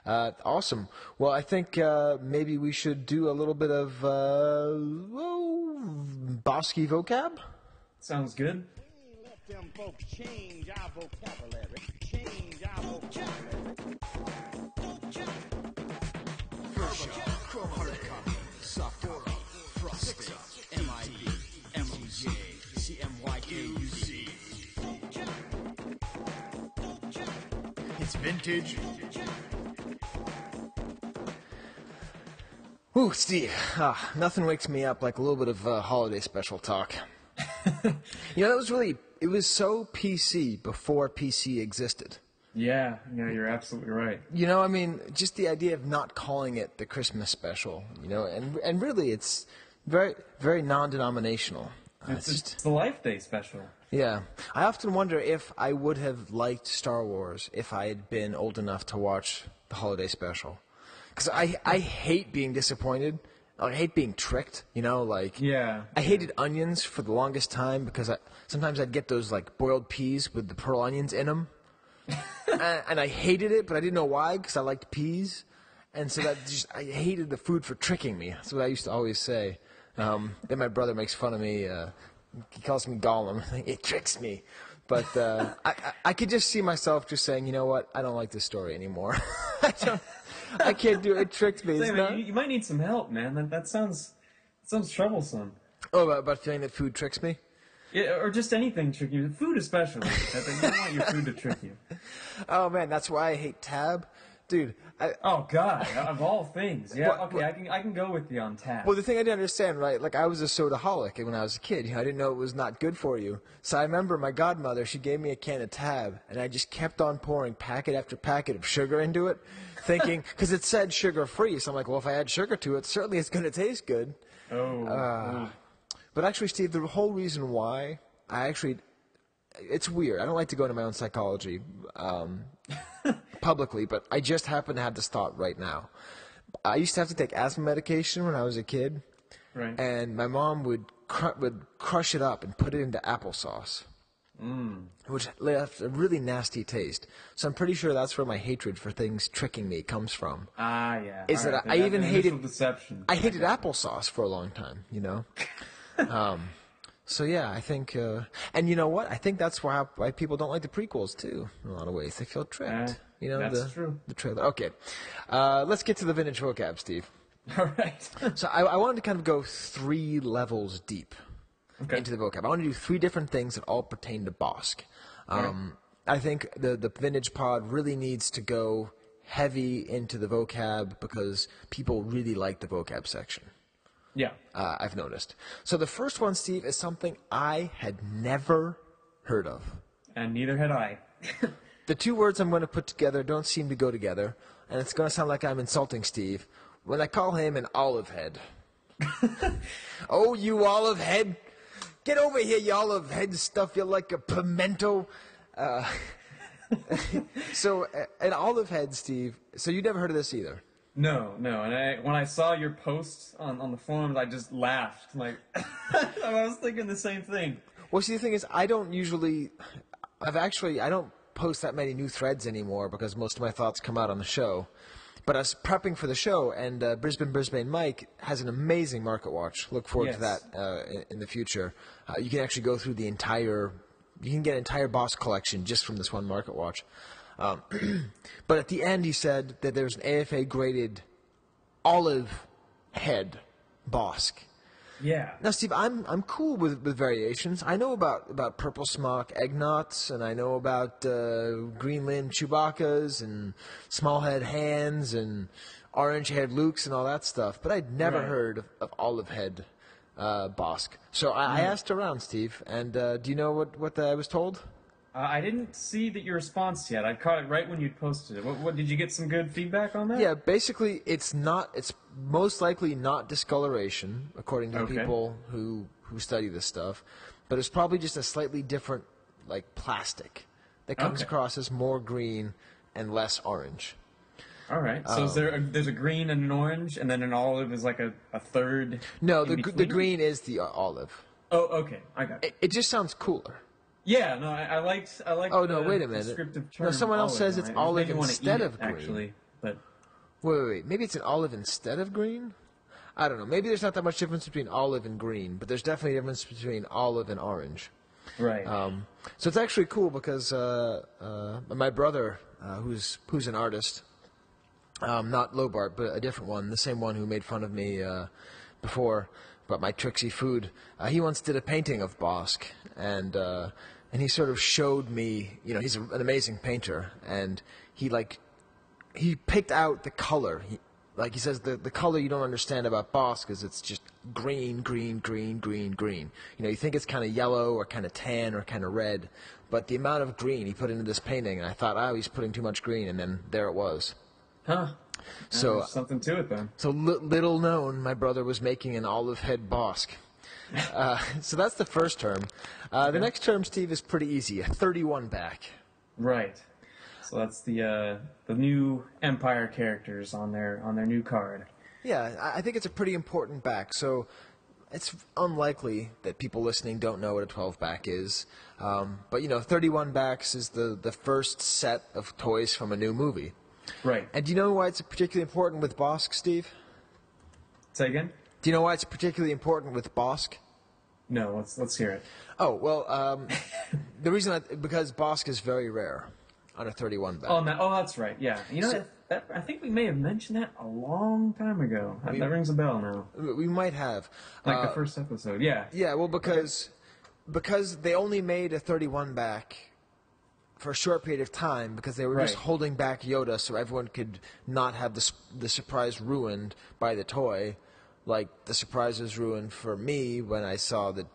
Awesome. Well, I think maybe we should do a little bit of Bosky vocab. Sounds good. Let them folks change our vocabulary. Change our vocabulary. First show, hardcover, softcover, frosty, MIB, MOJ, CMYKUC. It's vintage. Ooh, Steve, nothing wakes me up like a little bit of holiday special talk. You know, it was so PC before PC existed. Yeah, you're absolutely right. You know, I mean, just the idea of not calling it the Christmas special, you know, and really it's very, very non-denominational. It's the Life Day special. Yeah. I often wonder if I would have liked Star Wars if I had been old enough to watch the holiday special. Because I hate being disappointed. I hate being tricked, Yeah. I hated onions for the longest time because sometimes I'd get those, boiled peas with the pearl onions in them. and I hated it, but I didn't know why because I liked peas. And so I hated the food for tricking me. That's what I used to always say. Then my brother makes fun of me. He calls me Gollum. It tricks me. But I could just see myself just saying, you know what? I don't like this story anymore. I can't do it. It tricked me. You might need some help, man. That sounds troublesome. Oh, about feeling that food tricks me? Yeah, or just anything tricky you. Food especially. You don't want your food to trick you. Oh, man, that's why I hate Tab. Dude. Oh, God. Of all things. Yeah, okay, I can go with you on Tab. Well, the thing I didn't understand, right, I was a sodaholic when I was a kid. I didn't know it was not good for you. So I remember my godmother, she gave me a can of Tab, and I just kept on pouring packet after packet of sugar into it, thinking, because it said sugar-free. So I'm like, well, if I add sugar to it, certainly it's going to taste good. But actually, Steve, the whole reason why it's weird. I don't like to go into my own psychology publicly, but I just happen to have this thought right now. I used to have to take asthma medication when I was a kid, right. And my mom would crush it up and put it into applesauce, which left a really nasty taste. So I'm pretty sure that's where my hatred for things tricking me comes from. Yeah. Is that I even hated deception. I hated applesauce for a long time, So yeah, I think, and you know what? I think that's why people don't like the prequels too. In a lot of ways, they feel tricked. That's true. The trailer. Okay, let's get to the vintage vocab, Steve. All right. So I wanted to kind of go 3 levels deep into the vocab. I want to do 3 different things that all pertain to Bossk. I think the vintage pod really needs to go heavy into the vocab because people really like the vocab section. Yeah. I've noticed. So the first one, Steve, is something I had never heard of. And neither had I. The 2 words I'm going to put together don't seem to go together, and it's going to sound like I'm insulting Steve when I call him an olive head. Oh, you olive head! Get over here, you olive head stuff. You're like a pimento. So, an olive head, Steve. So you never heard of this either? No, and when I saw your post on the forums, I just laughed. I was thinking the same thing. Well, see, the thing is, I don't post that many new threads anymore because most of my thoughts come out on the show. But I was prepping for the show, and Brisbane Mike has an amazing market watch. Look forward to that in the future. You can actually go through you can get an entire Bossk collection just from this one market watch. But at the end, he said that there's an AFA graded olive head Bossk. Yeah. Now, Steve, I'm cool with variations. I know about purple smock eggnots, and I know about green limb Chewbaccas and small head hands and orange head Lukes and all that stuff. But I'd never heard of olive head Bossk. So I asked around, Steve, and do you know what I was told? I didn't see your response yet. I caught it right when you posted it. What did you get some good feedback on that? Yeah, basically it's most likely not discoloration, according to people who study this stuff, but it's probably just a slightly different plastic that comes across as more green and less orange. All right. So there's a green and an orange, and then an olive is like a third. No, the green is the olive. Oh, okay. I got it. It just sounds cooler. Yeah, no, I liked. Oh no! Wait a minute. Descriptive term No, someone else says it's olive maybe instead of green. Actually, but wait. Maybe it's an olive instead of green. I don't know. Maybe there's not that much difference between olive and green, but there's definitely a difference between olive and orange. Right. So it's actually cool because my brother, who's an artist, not Lobart, but a different one, the same one who made fun of me before about my tricksy food. He once did a painting of Bossk, and he sort of showed me. He's an amazing painter, and he picked out the color. He says the color you don't understand about Bossk is it's just green. You think it's kind of yellow or kind of tan or kind of red, but the amount of green he put into this painting, and I thought, he's putting too much green, and then there it was. Huh. So there's something to it then. So little known, my brother was making an olive head Bossk. So that's the first term. The next term, Steve, is pretty easy. A 31 back. Right. So that's the new Empire characters on their new card. Yeah, I think it's a pretty important back. So it's unlikely that people listening don't know what a 12 back is. But 31 backs is the first set of toys from a new movie. Right. And do you know why it's particularly important with Bossk, Steve? Say again? Do you know why it's particularly important with Bossk? No, let's hear it. Oh, well, the reason because Bossk is very rare on a 31 back. Oh, that's right. Yeah. I think we may have mentioned that a long time ago. That rings a bell now. We might have. Like the first episode, yeah. Yeah, well, because they only made a 31 back for a short period of time because they were just holding back Yoda so everyone could not have the surprise ruined by the toy. Like the surprise was ruined for me when I saw that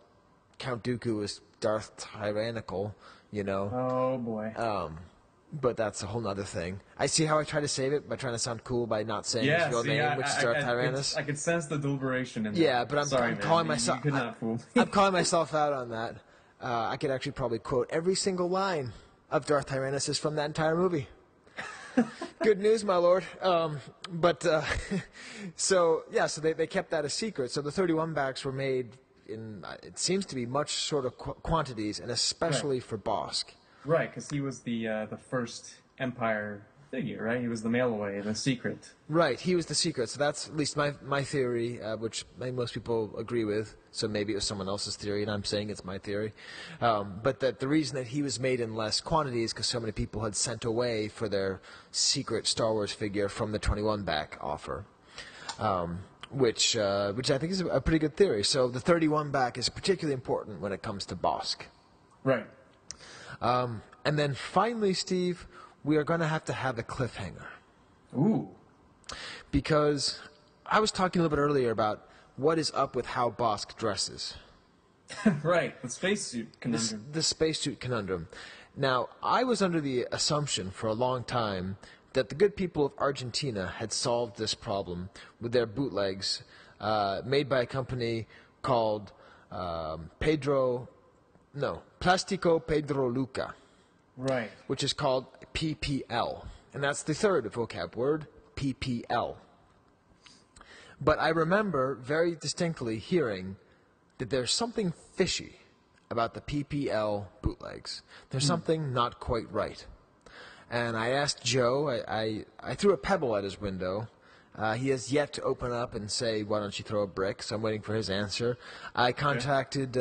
Count Dooku was Darth Tyrannical, Oh, boy. But that's a whole nother thing. I see how I try to save it by trying to sound cool by not saying his real name, which is Darth Tyrannus. I could sense the deliberation in that. Yeah, but I'm calling myself. You could not fool me. I'm calling myself out on that. I could actually probably quote every single line of Darth Tyrannus is from that entire movie. Good news, my lord. So they kept that a secret. So the 31 backs were made in, it seems to be much shorter quantities, and especially for Bossk. Right, because he was the first Empire figure, right? He was the mail-away, the secret. Right, he was the secret. So that's at least my theory, which most people agree with. So maybe it was someone else's theory, and I'm saying it's my theory. But that the reason that he was made in less quantity is because so many people had sent away for their secret Star Wars figure from the 21 back offer. Which I think is a pretty good theory. So the 31 back is particularly important when it comes to Bossk. Right. And then finally, Steve, we are going to have a cliffhanger. Ooh. Because I was talking a little bit earlier about what is up with how Bossk dresses. Right, the spacesuit conundrum. The spacesuit conundrum. Now, I was under the assumption for a long time that the good people of Argentina had solved this problem with their bootlegs made by a company called Plástico Pedro Luca. Right. Which is called PPL. And that's the third vocab word, PPL. But I remember very distinctly hearing that there's something fishy about the PPL bootlegs. There's something not quite right. And I asked Joe, I threw a pebble at his window. He has yet to open up and say, why don't you throw a brick? So I'm waiting for his answer. I contacted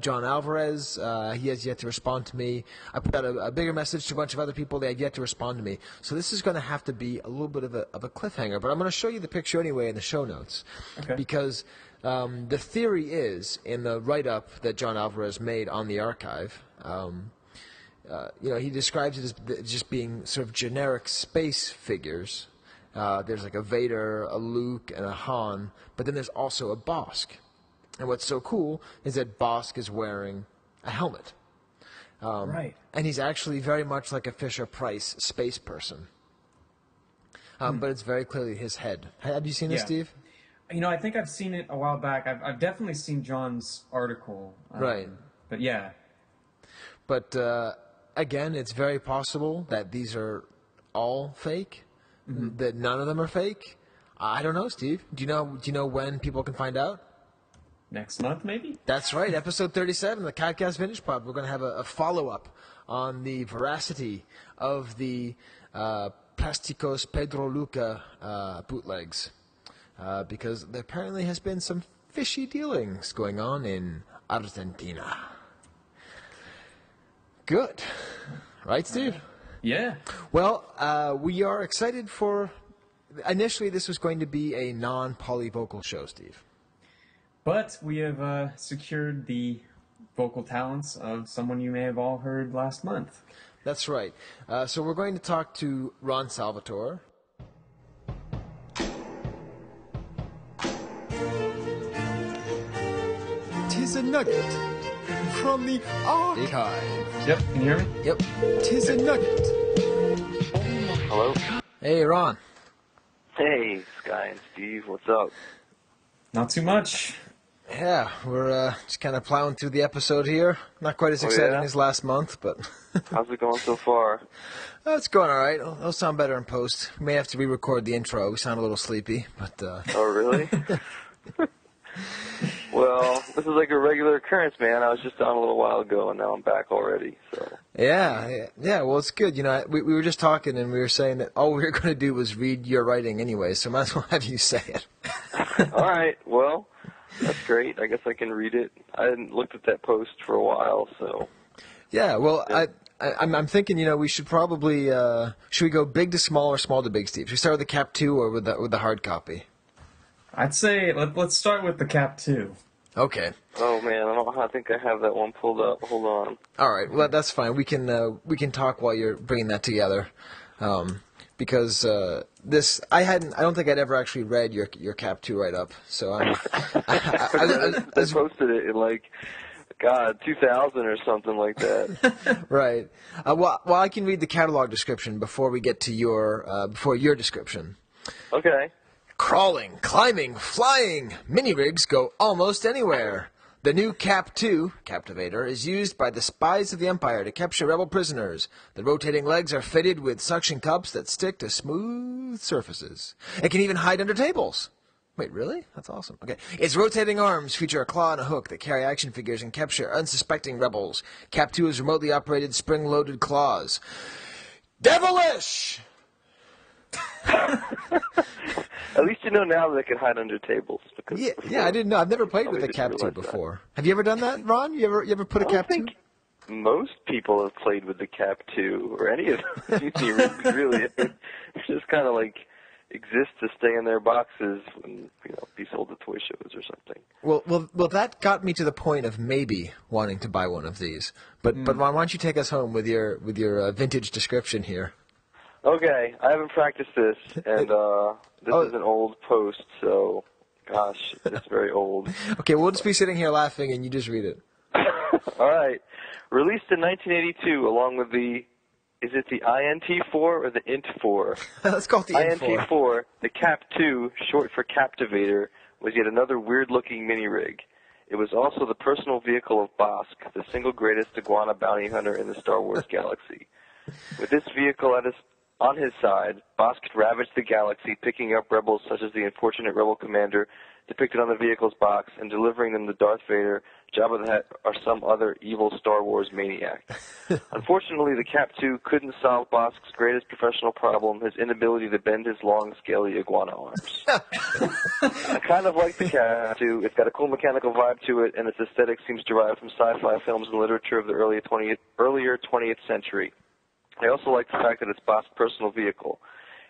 John Alvarez. He has yet to respond to me. I put out a bigger message to a bunch of other people. They have yet to respond to me. So this is going to have to be a little bit of a cliffhanger. But I'm going to show you the picture anyway in the show notes. Okay. Because the theory is, in the write-up that John Alvarez made on the archive, he describes it as just being sort of generic space figures. There's like a Vader, a Luke, and a Han, but then there's also a Bossk. And what's so cool is that Bossk is wearing a helmet. Right. And he's actually very much like a Fisher-Price space person. But it's very clearly his head. Have you seen this, Steve? I think I've seen it a while back. I've definitely seen John's article. Right. But yeah. But again, it's very possible that these are all fake. Mm-hmm. That none of them are fake. I don't know, Steve. Do you know when people can find out? Next month, maybe? That's right. Episode 37, the Podcast Vintage Pod. We're going to have a follow-up on the veracity of the Plásticos Pedro Luca bootlegs. Because there apparently has been some fishy dealings going on in Argentina. Good. Right, Steve? Yeah. Well, we are excited for... Initially, this was going to be a non-polyvocal show, Steve. But we have secured the vocal talents of someone you may have all heard last month. That's right. So we're going to talk to Ron Salvatore. "'Tis a nugget from the archive." Yep, can you hear me? Yep. "'Tis a nugget." Hello? Hey, Ron. Hey, Sky and Steve, what's up? Not too much. Yeah, we're just kind of plowing through the episode here. Not quite as exciting as last month, but... How's it going so far? It's going all right. It'll sound better in post. We may have to re-record the intro. We sound a little sleepy, but... Oh, really? Well, this is like a regular occurrence, man. I was just on a little while ago, and now I'm back already, so... Yeah, well, it's good. You know, we were just talking, and we were saying that all we were going to do was read your writing anyway, so might as well have you say it. All right, well, that's great. I guess I can read it. I hadn't looked at that post for a while, so... Yeah, well, I'm thinking, you know, we should probably... should we go big to small or small to big, Steve? Should we start with the Cap 2 or with the hard copy? I'd say let's start with the Cap 2. Okay. Oh man, I think I have that one pulled up. Hold on. All right, well that's fine. We can talk while you're bringing that together, because this I don't think I'd ever actually read your Cap 2 write up. So I posted it in like 2000 or something like that. Right. Well, I can read the catalog description before we get to your description. Okay. Crawling, climbing, flying, mini-rigs go almost anywhere. The new Cap 2, Captivator, is used by the spies of the Empire to capture rebel prisoners. The rotating legs are fitted with suction cups that stick to smooth surfaces. It can even hide under tables. Wait, really? That's awesome. Okay. Its rotating arms feature a claw and a hook that carry action figures and capture unsuspecting rebels. Cap 2 is remotely operated spring-loaded claws. Devilish! At least you know now that it can hide under tables. Because yeah, I didn't know. I've never played with a Cap 2 before. Have you ever done that, Ron? You ever put a Cap 2? Most people have played with the Cap 2, or any of them. Really. It just kind of like exists to stay in their boxes and be sold at toy shows or something. Well, that got me to the point of maybe wanting to buy one of these. But Ron, why don't you take us home with your vintage description here? Okay, I haven't practiced this, and this is an old post, so, gosh, it's very old. Okay, we'll just be sitting here laughing, and you just read it. All right. Released in 1982, along with is it the INT4 or the INT4? Let's call it the INT4. INT4, the Cap 2, short for Captivator, was yet another weird-looking mini-rig. It was also the personal vehicle of Bossk, the single greatest iguana bounty hunter in the Star Wars galaxy. With this vehicle on his side, Bossk ravaged the galaxy, picking up rebels such as the unfortunate rebel commander depicted on the vehicle's box and delivering them to Darth Vader, Jabba the Hutt, or some other evil Star Wars maniac. Unfortunately, the Cap 2 couldn't solve Bossk's greatest professional problem, his inability to bend his long, scaly iguana arms. I kind of like the Cap 2. It's got a cool mechanical vibe to it, and its aesthetic seems derived from sci-fi films and literature of the earlier 20th century. I also like the fact that it's Bossk's personal vehicle.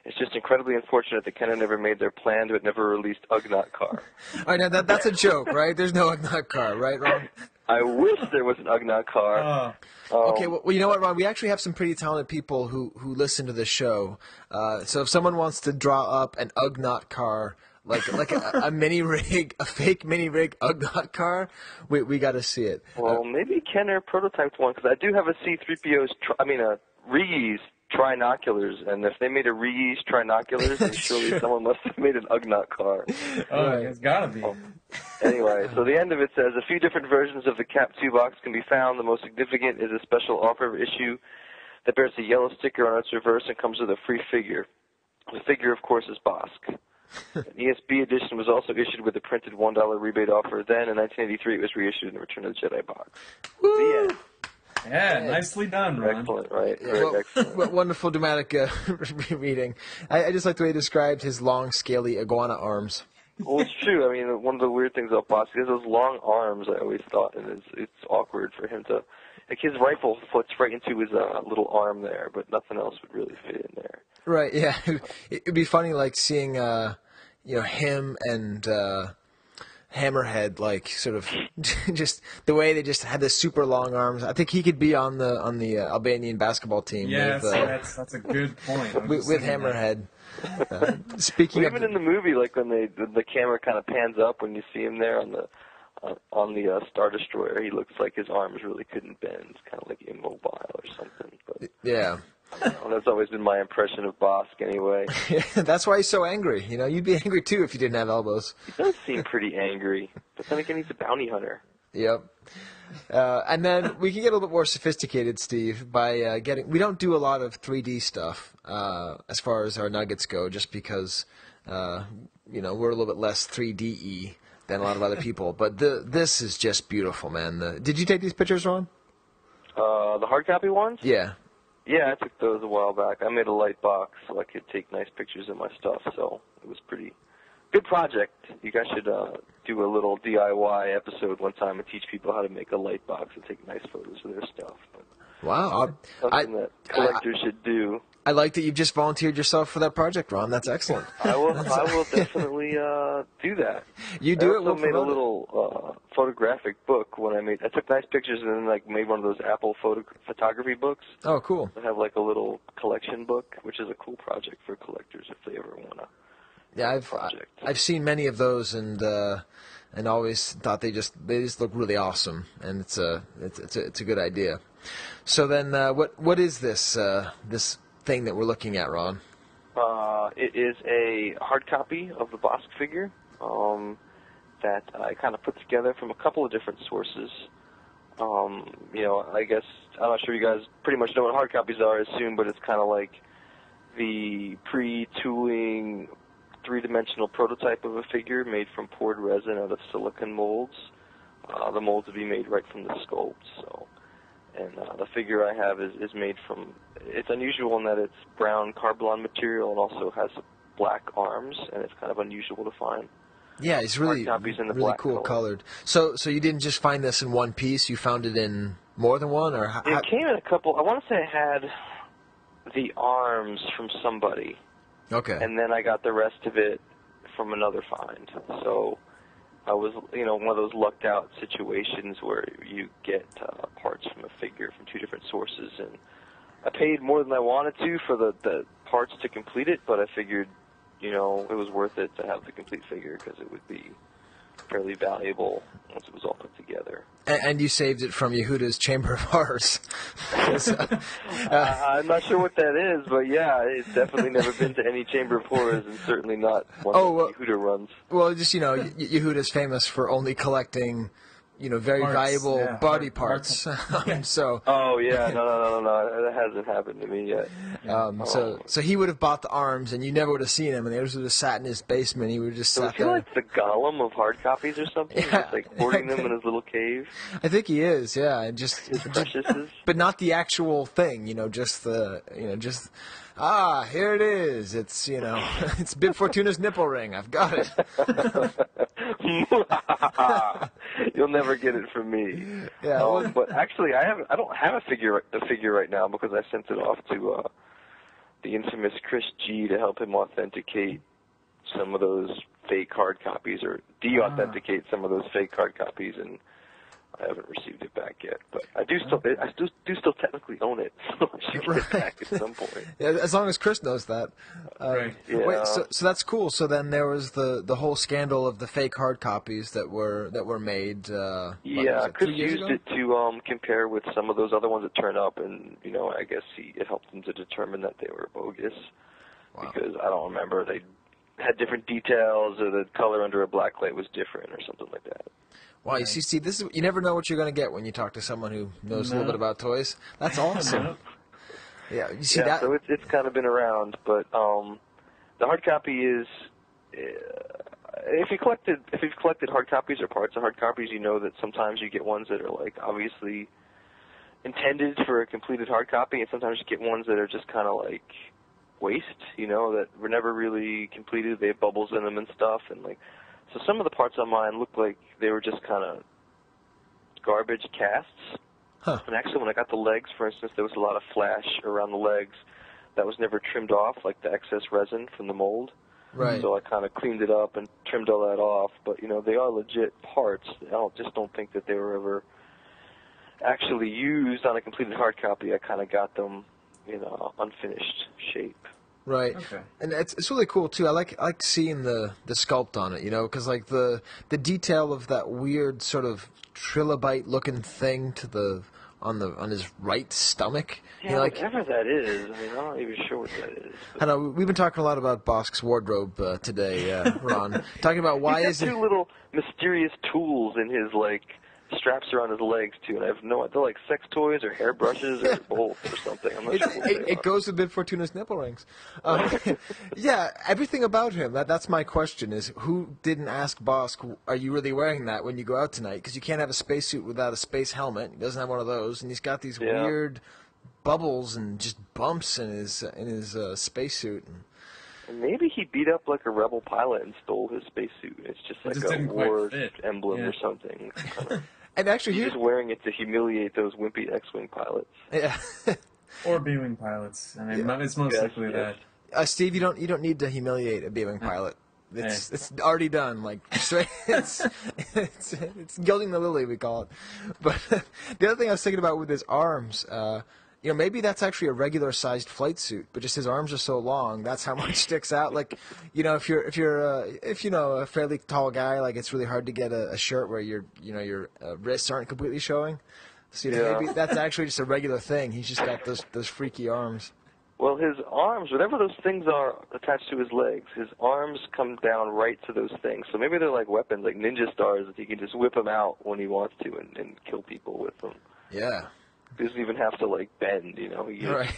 It's just incredibly unfortunate that Kenner never made their planned but never released Ugnaught car. All right, now that's a joke, right? There's no Ugnaught car, right, Ron? I wish there was an Ugnaught car. Okay, well, you know what, Ron? We actually have some pretty talented people who listen to this show. So if someone wants to draw up an Ugnaught car, like a mini rig, a fake mini rig Ugnaught car, we got to see it. Well, maybe Kenner prototyped one, because I do have a C-3PO's, Ree's trinoculars, and if they made a Ree's trinoculars, then surely someone must have made an Ugnaught car. Oh, it's gotta be. Anyway, so the end of it says, a few different versions of the Cap 2 box can be found. The most significant is a special offer issue that bears a yellow sticker on its reverse and comes with a free figure. The figure, of course, is Bossk. An ESB edition was also issued with a printed $1 rebate offer. Then, in 1983, it was reissued in the Return of the Jedi box. Woo! The end. Yeah, nicely done, Ron. Excellent, right? Well, excellent. Wonderful dramatic reading. I just like the way he described his long, scaly iguana arms. Well, it's true. I mean, one of the weird things about Bossk is those long arms, I always thought, and it's awkward for him to... Like, his rifle fits right into his little arm there, but nothing else would really fit in there. Right, yeah. It'd be funny, like, seeing, him and... Hammerhead, like, sort of, just the way they just had the super long arms. I think he could be on the Albanian basketball team. Yeah, that's a good point. With Hammerhead. Speaking even in the movie, like when the camera kind of pans up when you see him there on the Star Destroyer, he looks like his arms really couldn't bend, kind of like immobile or something. But yeah. Well, that's always been my impression of Bossk, anyway. That's why he's so angry. You know, you'd be angry too if you didn't have elbows. He does seem pretty angry, but then again, he's a bounty hunter. Yep. And then we can get a little bit more sophisticated, Steve, by getting. We don't do a lot of 3D stuff as far as our nuggets go, just because you know, we're a little bit less 3D-y than a lot of other people. But this is just beautiful, man. Did you take these pictures, Ron? The hard copy ones? Yeah. Yeah, I took those a while back. I made a light box so I could take nice pictures of my stuff, so it was pretty good project. You guys should do a little DIY episode one time and teach people how to make a light box and take nice photos of their stuff. But wow. Something that collectors should do. I like that you've just volunteered yourself for that project, Ron. That's excellent. I will definitely do that. You do I also it. made a little photographic book when I took nice pictures and then like made one of those Apple photography books. Oh, cool. I have like a little collection book, which is a cool project for collectors if they ever want to. Yeah, I've seen many of those and always thought they just look really awesome, and it's a good idea. So then, what is this this thing that we're looking at, Ron? It is a hard copy of the Bossk figure that I kind of put together from a couple of different sources. You know, I guess I'm not sure you guys pretty much know what hard copies are, I assume, but it's kind of like the pre-tooling three-dimensional prototype of a figure made from poured resin out of silicon molds. The molds would be made right from the sculpt. So, and the figure I have is made from. It's unusual in that it's brown Carblon material and also has black arms, and it's kind of unusual to find. Yeah, it's really cool colored. So you didn't just find this in one piece; you found it in more than one, or it came in a couple. I want to say I had the arms from somebody. Okay. And then I got the rest of it from another find. So I was, you know, one of those lucked out situations where you get parts from a figure from two different sources. And I paid more than I wanted to for the parts to complete it, but I figured, you know, it was worth it to have the complete figure because it would be fairly valuable once it was all put together. And you saved it from Yehuda's Chamber of Horrors. I'm not sure what that is, but yeah, it's definitely never been to any Chamber of Horrors, and certainly not one that Yehuda runs. Well, just, you know, Yehuda's famous for only collecting, you know, very valuable body parts. So. Oh yeah, no, that hasn't happened to me yet. So he would have bought the arms, and you never would have seen him, and they would have just sat in his basement. He would have just sat there. So is he like the Gollum of hard copies or something? Yeah, just like hoarding them in his little cave. I think he is, yeah, and just his preciouses. But not the actual thing, you know, just the, you know, just. Ah, here it is. It's, you know, it's Bib Fortuna's nipple ring. I've got it. You'll never get it from me. Yeah. But actually, I don't have a figure right now because I sent it off to the infamous Chris G to help him authenticate some of those fake hard copies or de-authenticate some of those fake hard copies, and I haven't received it back yet, but I do still technically own it, so I should get it back at some point. Yeah, as long as Chris knows that. Right. Yeah. Wait, so that's cool. So then there was the whole scandal of the fake hard copies that were made. Yeah, Chris used it to compare with some of those other ones that turn up, and you know, I guess it helped him to determine that they were bogus. Wow. Because I don't remember, they had different details, or the color under a black light was different, or something like that. Wow, you see, this is, you never know what you're going to get when you talk to someone who knows a little bit about toys. That's awesome. Yeah, you see that. So it's kind of been around, but the hard copy is if you've collected hard copies or parts of hard copies, you know that sometimes you get ones that are like obviously intended for a completed hard copy, and sometimes you get ones that are just kind of like waste, you know, that were never really completed. They have bubbles in them and stuff, and like. So some of the parts on mine looked like they were just kind of garbage casts. Huh. And actually, when I got the legs, for instance, there was a lot of flash around the legs that was never trimmed off, like the excess resin from the mold. Right. So I kind of cleaned it up and trimmed all that off. But, you know, they are legit parts. I just don't think that they were ever actually used on a completed hard copy. I kind of got them in unfinished shape. Right. Okay. And it's really cool too. I like seeing the sculpt on it, you know, because like the detail of that weird sort of trilobite looking thing to the on his right stomach. Yeah, whatever that is. I mean, I'm not even sure what that is. I know we've been talking a lot about Bossk's wardrobe today, Ron. Talking about why is it two little mysterious tools in his straps around his legs too, and I have they're like sex toys or hairbrushes or both or something. I'm not sure. It goes with Bib Fortuna's nipple rings. Yeah, everything about him. That's my question: is who didn't ask Bossk, "Are you really wearing that when you go out tonight?" Because you can't have a spacesuit without a space helmet. He doesn't have one of those, and he's got these weird bubbles and just bumps in his spacesuit. And maybe he beat up like a rebel pilot and stole his spacesuit. It's just like a war emblem or something. And actually, he's just wearing it to humiliate those wimpy X-wing pilots. Yeah. Or B-wing pilots. I mean, it's most likely that. Steve, you don't need to humiliate a B-wing pilot. It's already done. It's gilding the lily, we call it. But the other thing I was thinking about with his arms, maybe that's actually a regular-sized flight suit, but just his arms are so long, that's how much sticks out. If you're a fairly tall guy, it's really hard to get a shirt where your wrists aren't completely showing. So maybe that's actually just a regular thing. He's just got those freaky arms. Well, his arms, whatever those things are attached to his legs, his arms come down right to those things. So maybe they're like weapons, like ninja stars, that he can just whip them out when he wants to and kill people with them. Yeah. He doesn't even have to bend, He right.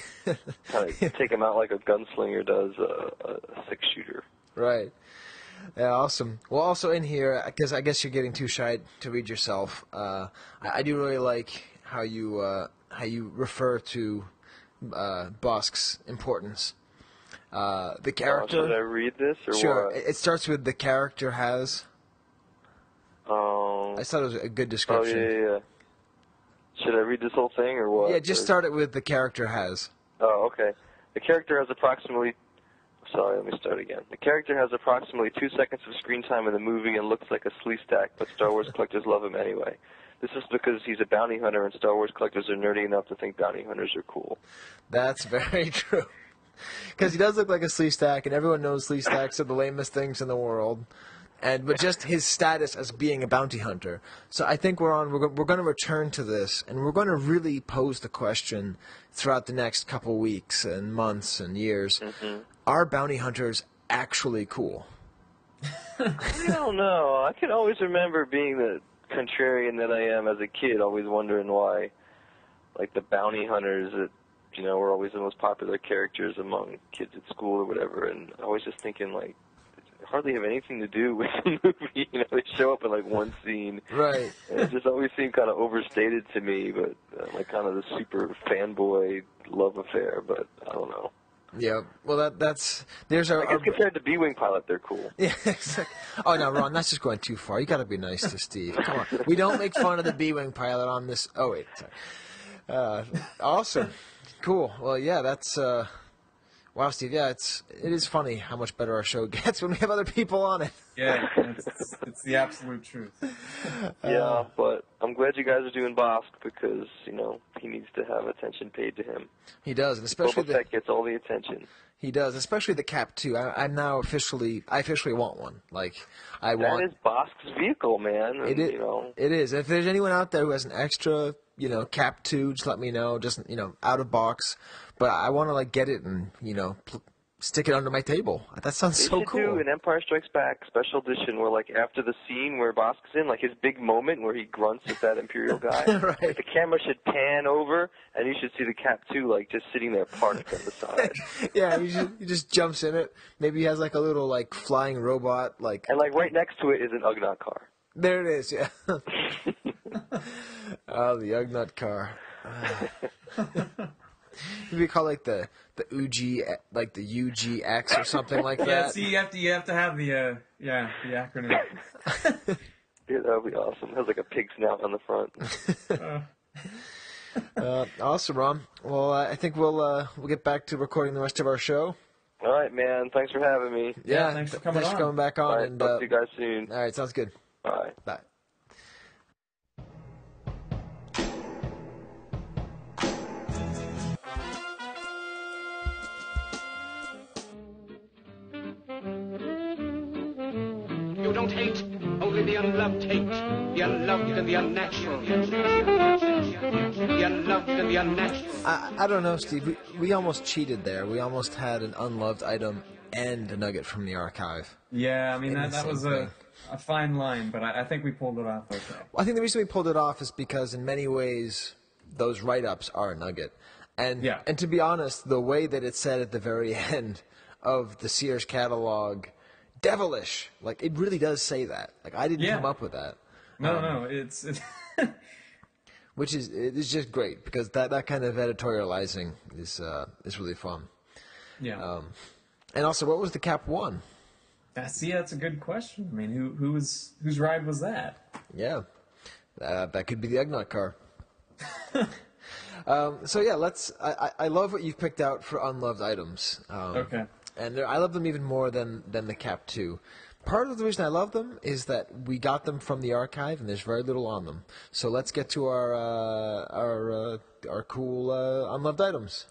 kind of take him out like a gunslinger does a six-shooter. Right. Yeah, awesome. Well, also in here, because I guess you're getting too shy to read yourself. I do really like how you refer to Bossk's importance. The character. Should I read this or sure. what? It starts with the character has. I thought it was a good description. Oh yeah. Should I read this whole thing or what? Yeah, just start it with the character has. Oh, okay. The character has approximately... Sorry, let me start again. The character has approximately 2 seconds of screen time in the movie and looks like a sleaze stack, but Star Wars collectors love him anyway. This is because he's a bounty hunter and Star Wars collectors are nerdy enough to think bounty hunters are cool. That's very true. Because he does look like a sleaze stack, and everyone knows sleaze stacks are the lamest things in the world. But just his status as being a bounty hunter. So I think we're going to return to this, and we're going to really pose the question throughout the next couple weeks and months and years. Mm-hmm. Are bounty hunters actually cool? I don't know. I can always remember being the contrarian that I am as a kid, always wondering why, the bounty hunters that, were always the most popular characters among kids at school or whatever, and I was just thinking, hardly have anything to do with the movie. They show up in one scene. Right. And it just always seemed kind of overstated to me, but kind of the super fanboy love affair. But I don't know. Yeah. Well, there's our. I guess compared to B-wing pilot, they're cool. Yeah. Exactly. Oh no, Ron, that's just going too far. You got to be nice to Steve. Come on. We don't make fun of the B-wing pilot on this. Oh wait. Sorry. Awesome. Cool. Well, yeah. That's. Wow, Steve, yeah, it is funny how much better our show gets when we have other people on it. Yeah, it's the absolute truth. Yeah, but I'm glad you guys are doing Bossk because, he needs to have attention paid to him. He does, and especially Boba Fett gets all the attention. He does, especially the cap, too. I officially want one. That is Bossk's vehicle, man. And, it is. If there's anyone out there who has an extra, cap 2, just let me know. Just, out of box. But I want to get it and stick it under my table. That sounds so cool. They should do an Empire Strikes Back special edition where after the scene where Bossk's in, his big moment where he grunts at that Imperial guy. Right. The camera should pan over and you should see the Cap 2 just sitting there parked on the side. Yeah, he just jumps in it. Maybe he has a little flying robot And right next to it is an Ugnaught car. There it is. Yeah. Oh, the Ugnaught car. Maybe call the UG the UGX or something like that. Yeah, see, you have to have the acronym. Yeah, that would be awesome. It has a pig snout on the front. Awesome, Ron. Well, I think we'll get back to recording the rest of our show. All right, man. Thanks for having me. Yeah, thanks for coming back on. All right, and talk to you guys soon. All right, sounds good. Bye. Bye. You don't hate, only and the unloved hate, the unloved and the unnatural, the unloved and the unnatural. I don't know, Steve. We almost cheated there. We almost had an unloved item and a nugget from the archive. Yeah, I mean, that was a fine line, but I think we pulled it off okay. Well, I think the reason we pulled it off is because in many ways those write-ups are a nugget. And to be honest, the way that it's said at the very end of the Sears catalog, devilish, like it really does say that. Like I didn't come up with that. No, it's which is just great because that kind of editorializing is really fun. Yeah. And also, what was the Cap 1? That's a good question. I mean, whose ride was that? Yeah, that could be the eggnog car. So yeah, I love what you've picked out for unloved items. Okay. And I love them even more than the Cap 2. Part of the reason I love them is that we got them from the archive, and there's very little on them. So let's get to our cool unloved items.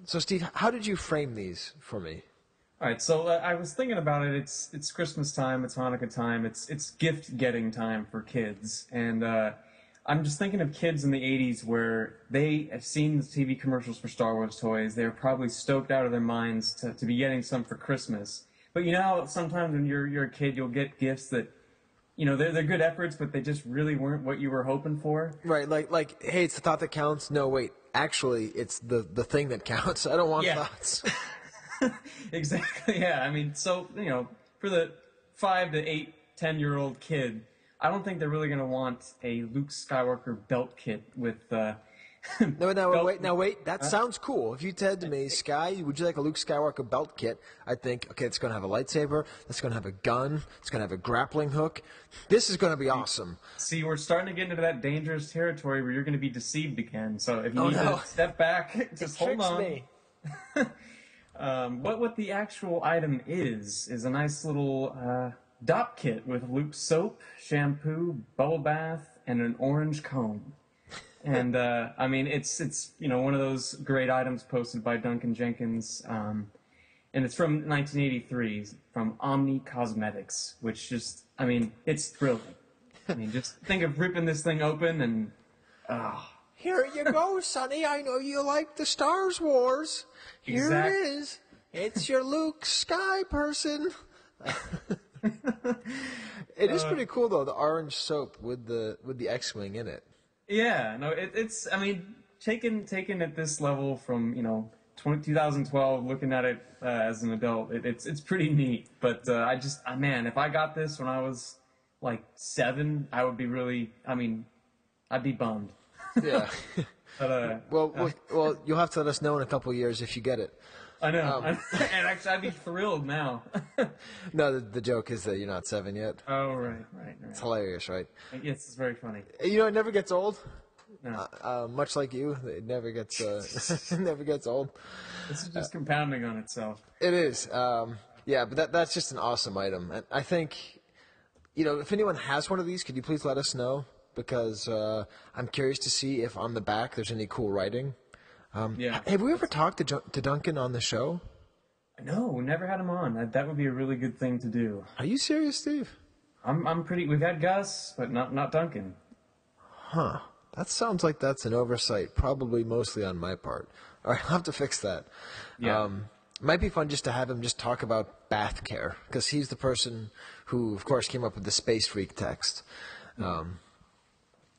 So Steve, how did you frame these for me? All right, so I was thinking about it. It's Christmas time, it's Hanukkah time, it's gift getting time for kids, and I'm just thinking of kids in the 80s where they have seen the TV commercials for Star Wars toys. They're probably stoked out of their minds to be getting some for Christmas. But you know how sometimes when you're a kid, you'll get gifts that, you know, they're good efforts, but they just really weren't what you were hoping for. Right, like hey, it's the thought that counts. No, wait, actually, it's the thing that counts. I don't want thoughts. Exactly, yeah. I mean, so, you know, for the 5 to 8, 10-year-old kid, I don't think they're really going to want a Luke Skywalker belt kit with... Now wait. That sounds cool. If you said to me, Sky, would you like a Luke Skywalker belt kit? I'd think, okay, it's going to have a lightsaber. It's going to have a gun. It's going to have a grappling hook. This is going to be awesome. See, we're starting to get into that dangerous territory where you're going to be deceived again. So if you need to step back, just hold on. Me. What the actual item is a nice little dop kit with Luke's soap, shampoo, bubble bath, and an orange comb. And I mean, it's you know, one of those great items posted by Duncan Jenkins, and it's from 1983 from Omni Cosmetics, which just, I mean, it's thrilling. I mean, just think of ripping this thing open and here you go, Sonny. I know you like the Star Wars. Here it is. It's your Luke Sky person. It is pretty cool though, the orange soap with the X-wing in it. Yeah, no, it's. I mean, taken at this level from 2012, looking at it as an adult, it's pretty neat. But man, if I got this when I was like 7, I would be really. I mean, I'd be bummed. Yeah. But, well, you'll have to let us know in a couple of years if you get it. I know, and actually, I'd be thrilled now. No, the joke is that you're not 7 yet. Oh, right. It's hilarious, right? Yes, it's very funny. You know, it never gets old. No. Much like you, it never gets it never gets old. This is just compounding on itself. It is. Yeah, but that's just an awesome item, and I think, if anyone has one of these, could you please let us know? Because I'm curious to see if on the back there's any cool writing. Yeah. Have we ever talked to Duncan on the show? No, we never had him on. That would be a really good thing to do. Are you serious, Steve? I'm pretty. We've had Gus, but not Duncan. Huh. That sounds like that's an oversight, probably mostly on my part. All right, I'll have to fix that. Yeah. It might be fun just to have him just talk about bath care, because he's the person who, of course, came up with the Space Freak text.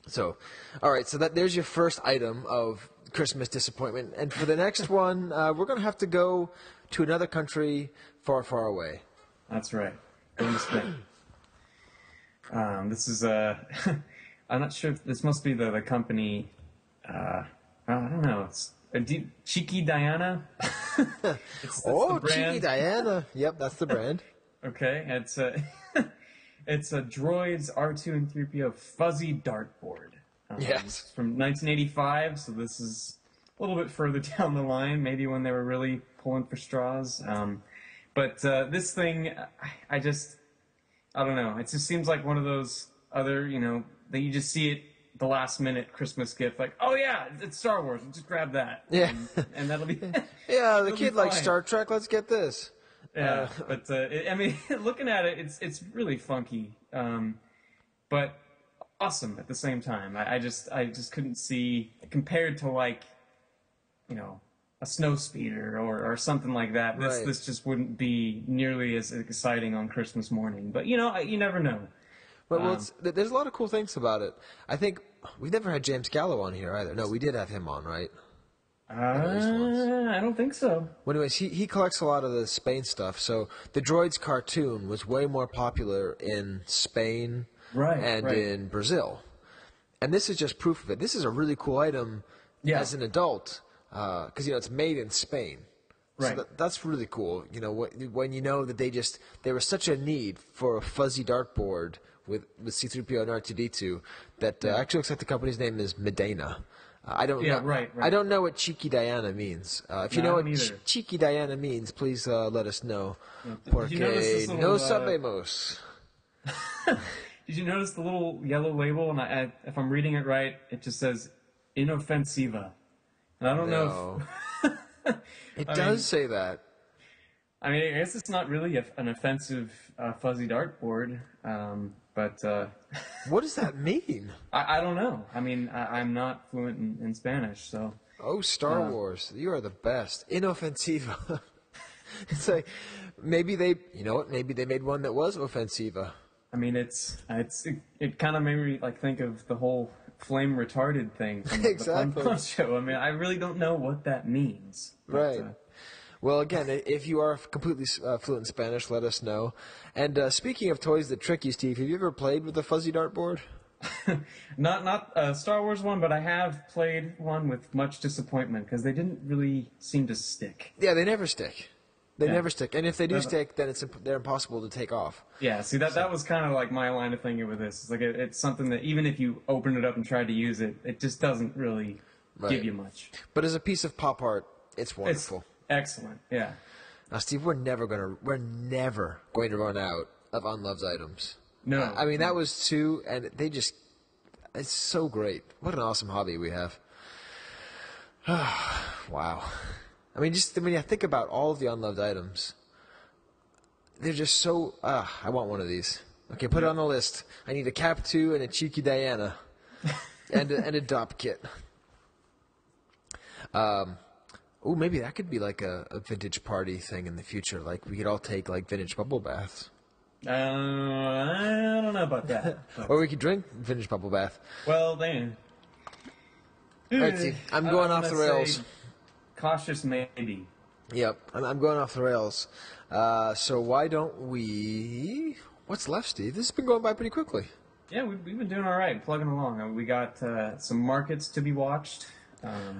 So, all right, so there's your first item of Christmas disappointment. And for the next one, we're going to have to go to another country far, far away. That's right. Going to Spain. This is I'm not sure if this must be the company. I don't know. It's Cheeky Diana. Cheeky Diana. Yep, that's the brand. Okay, it's a Droids R2 and 3PO fuzzy dartboard. Yes. From 1985, so this is a little bit further down the line, maybe when they were really pulling for straws. But this thing, I don't know. It just seems like one of those other, that you just see it the last minute Christmas gift, like, oh yeah, it's Star Wars, just grab that. Yeah. And that'll be yeah, the it'll kid likes Star Trek, let's get this. Yeah, but I mean, looking at it, it's really funky, but awesome at the same time. I just couldn't see, compared to like, you know, a snow speeder or something like that. This just wouldn't be nearly as exciting on Christmas morning. But you know, you never know. Well, there's a lot of cool things about it. I think we never had James Gallo on here either. No, we did have him on, right? I don't think so. Well, anyways, he collects a lot of the Spain stuff. So the Droids cartoon was way more popular in Spain and in Brazil. And this is just proof of it. This is a really cool item as an adult because, you know, it's made in Spain. Right. So that's really cool. You know, when you know that there was such a need for a fuzzy dartboard with C-3PO and R2-D2 that actually looks like the company's name is Medina. I don't know. I don't know what Cheeky Diana means. If you know what Cheeky Diana means, please let us know. Porque no sabemos. Did you notice the little yellow label? And if I'm reading it right, it just says "Inofensiva." And I don't know if it does say that. I mean, I guess it's not really an offensive fuzzy dartboard, but what does that mean? I don't know. I mean, I'm not fluent in Spanish, so. Oh, Star Wars! You are the best. Inofensiva. It's like maybe maybe they made one that was offensiva. I mean, it kind of made me like think of the whole flame retarded thing from the Fun Punch show. I mean, I really don't know what that means. Right. Well, again, if you are completely fluent in Spanish, let us know. And speaking of toys that trick you, Steve, have you ever played with a fuzzy dartboard? Not a Star Wars one, but I have played one with much disappointment because they didn't really seem to stick. Yeah, they never stick. They never stick. And if they do stick, then they're impossible to take off. Yeah, see, that was kind of like my line of thinking with this. It's like it's something that even if you open it up and try to use it, it just doesn't really give you much. But as a piece of pop art, it's wonderful. It's excellent, yeah. Now, Steve, we're never going to run out of unloved items. No. I mean, that was two, and it's so great. What an awesome hobby we have. Wow. I mean, when you think about all of the unloved items, they're just so... I want one of these. Okay, put it on the list. I need a Cap 2 and a Cheeky Diana and a Dop kit. Oh, maybe that could be like a vintage party thing in the future. Like, we could all take, like, vintage bubble baths. I don't know about that. Or we could drink vintage bubble bath. Well, then... All right, Steve, I'm going off the rails. Cautious maybe. Yep, I'm going off the rails. So why don't we... What's left, Steve? This has been going by pretty quickly. Yeah, we've been doing all right, plugging along. We got some markets to be watched.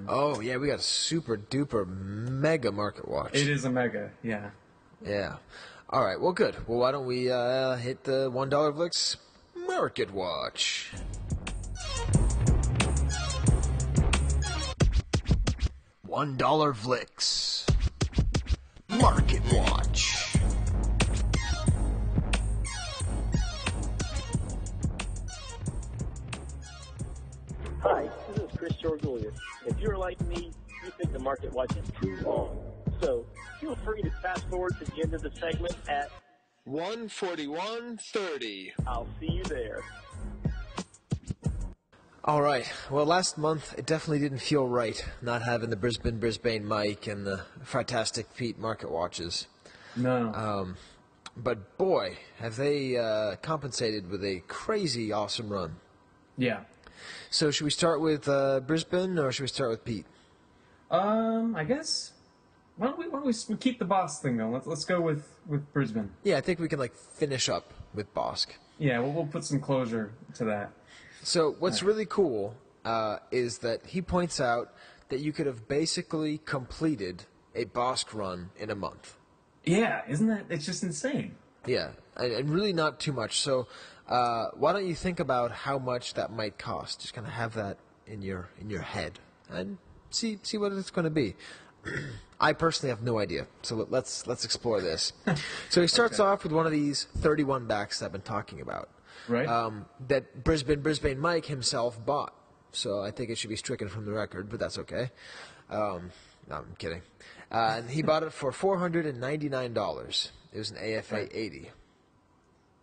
Oh, yeah, we got a super-duper mega market watch. It is a mega, yeah. Yeah. All right, well, good. Well, why don't we hit the $1 Vlix market watch? $1 Vlix market watch. Hi, this is Chris Georgolius. If you're like me, you think the market watch is too long. So feel free to fast forward to the end of the segment at 1:41:30. I'll see you there. All right. Well, last month it definitely didn't feel right not having the Brisbane Mike and the Fantastic Pete market watches. No. But boy, have they compensated with a crazy awesome run. Yeah. So should we start with Brisbane or should we start with Pete? I guess. Why don't we keep the Bossk thing going? Let's go with Brisbane. Yeah, I think we can finish up with Bossk. Yeah, we'll put some closure to that. So what's really cool is that he points out that you could have basically completed a Bossk run in a month. Yeah, isn't that? It's just insane. Yeah, and really not too much. So why don't you think about how much that might cost? Just kind of have that in your head and see what it's going to be. I personally have no idea, so let's explore this. So he starts off with one of these 31 backs I've been talking about. Right. That Brisbane Mike himself bought. So I think it should be stricken from the record, but that's okay. No, I'm kidding. And he bought it for $499. It was an AFA 80.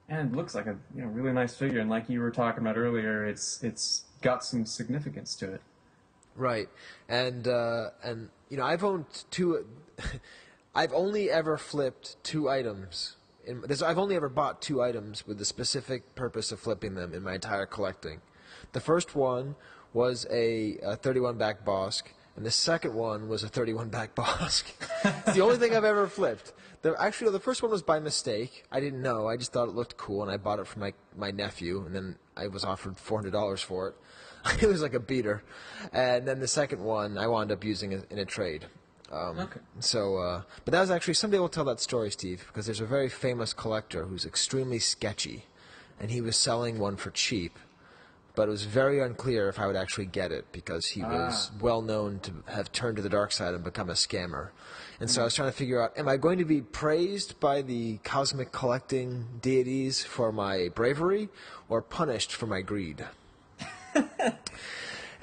And it looks like a really nice figure, and like you were talking about earlier, it's got some significance to it. Right, and I've owned two. I've only ever flipped two items. I've only ever bought two items with the specific purpose of flipping them in my entire collecting. The first one was a 31-back Bossk, and the second one was a 31-back Bossk. It's the only thing I've ever flipped. The first one was by mistake. I didn't know. I just thought it looked cool, and I bought it for my nephew, and then I was offered $400 for it. It was like a beater. And then the second one, I wound up using in a trade. Okay. So, but that was actually, someday we'll tell that story, Steve, because there's a very famous collector who's extremely sketchy, and he was selling one for cheap. But it was very unclear if I would actually get it because he was well known to have turned to the dark side and become a scammer. And so I was trying to figure out, am I going to be praised by the cosmic collecting deities for my bravery or punished for my greed?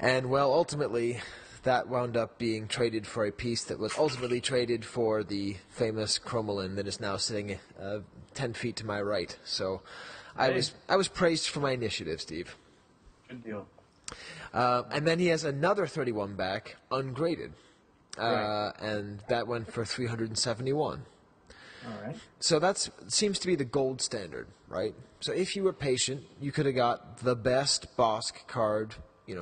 And, well, ultimately, that wound up being traded for a piece that was ultimately traded for the famous cromolin that is now sitting 10 feet to my right. So I was praised for my initiative, Steve. Good deal. And then he has another 31 back, ungraded. Right. And that went for $371. All right. So that seems to be the gold standard, right? So if you were patient, you could have got the best Bossk card,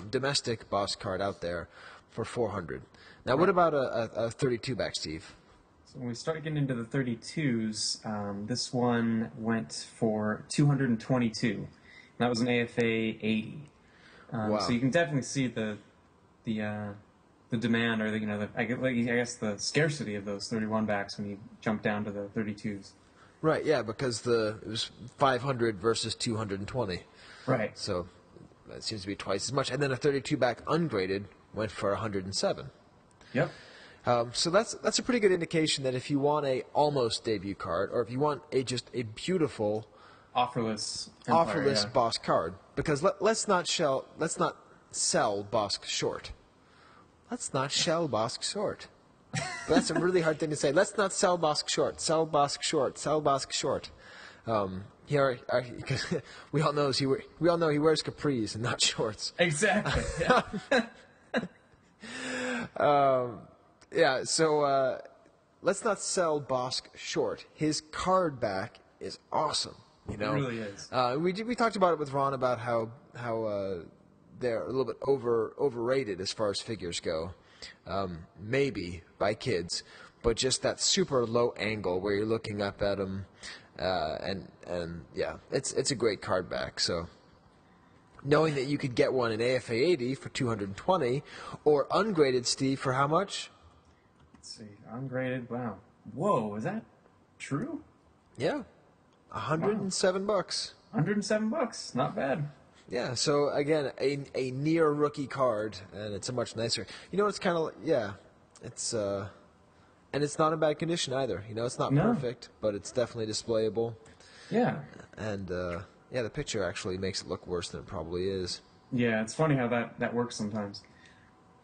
domestic Bossk card out there for $400. Now, What about a 32 back, Steve? So when we start getting into the 32s, this one went for $222. That was an AFA 80. Wow. So you can definitely see the demand, or I guess the scarcity of those 31 backs when you jump down to the 32s. Right. Yeah, because it was 500 versus 220. Right. So that seems to be twice as much. And then a 32 back ungraded went for 107. Yep. So that's a pretty good indication that if you want a almost debut card, or if you want just a beautiful offerless Bossk card, because let's not sell Bossk short. Let's not shell Bossk short. But that's a really hard thing to say. Let's not sell Bossk short. Sell Bossk short. Sell Bossk short. We all know he wears capris and not shorts. Exactly. Yeah. So let's not sell Bossk short. His card back is awesome. It really is. We talked about it with Ron about how they're a little bit overrated as far as figures go, maybe by kids, but just that super low angle where you're looking up at them, and yeah, it's a great card back. So knowing that you could get one in AFA 80 for $220, or ungraded, Steve, for how much? Let's see, ungraded. Wow, whoa, is that true? Yeah. $107. $107, not bad. Yeah, so again, a near rookie card, and it's a much nicer. It's kind of it's and it's not in bad condition either. It's not perfect, but it's definitely displayable. Yeah. And the picture actually makes it look worse than it probably is. Yeah, it's funny how that works sometimes.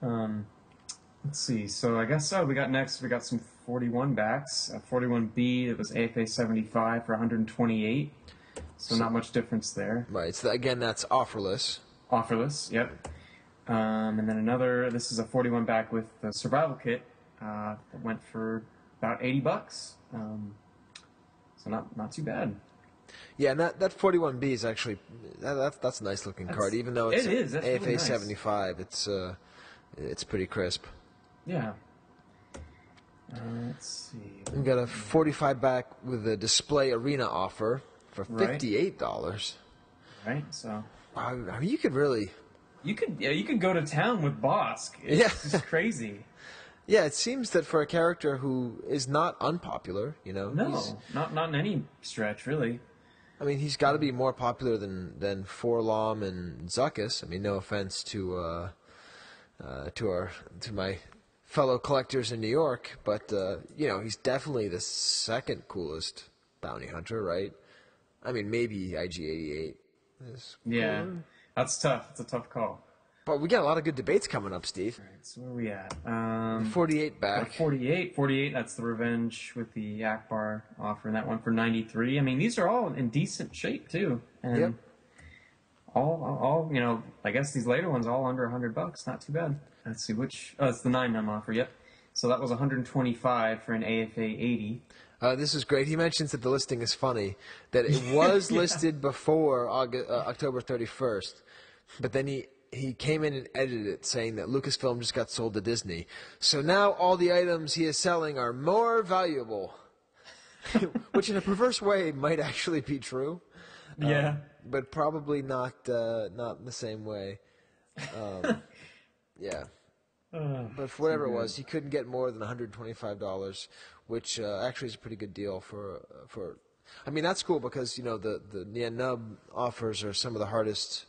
Let's see. So I guess we got some 41 backs. A 41B that was AFA 75 for 128. So not much difference there. Right. So again, that's offerless. Offerless. Yep. And then this is a 41 back with the survival kit that went for about $80. So not too bad. Yeah, and that 41B is actually that's a nice looking card, even though it's AFA really nice. 75. It's pretty crisp. Yeah. Let's see. We got a 45 back with a display arena offer for $58. Right. So. You could really. You could go to town with Bossk. It's just crazy. Yeah, it seems that for a character who is not unpopular, No, not in any stretch, really. I mean, he's got to be more popular than Forlom and Zuckus. I mean, no offense to my fellow collectors in New York, but he's definitely the second coolest bounty hunter, right? I mean, maybe IG-88 is cooler. Yeah, that's tough. It's a tough call. But we got a lot of good debates coming up, Steve. All right, so where are we at? 48 back. 48. That's the Revenge with the Akbar offer, and that one for 93. I mean, these are all in decent shape too, and Yep. all I guess these later ones all under $100. Not too bad. Let's see which. Oh, it's the 9-num offer. Yep. So that was 125 for an AFA 80. This is great. He mentions that the listing is funny, that it was listed before October 31st, but then he came in and edited it saying that Lucasfilm just got sold to Disney. So now all the items he is selling are more valuable, which in a perverse way might actually be true. Yeah. But probably not in the same way. Yeah. But for whatever it was, he couldn't get more than $125, which actually is a pretty good deal for. I mean, that's cool because the Nien Nub offers are some of the hardest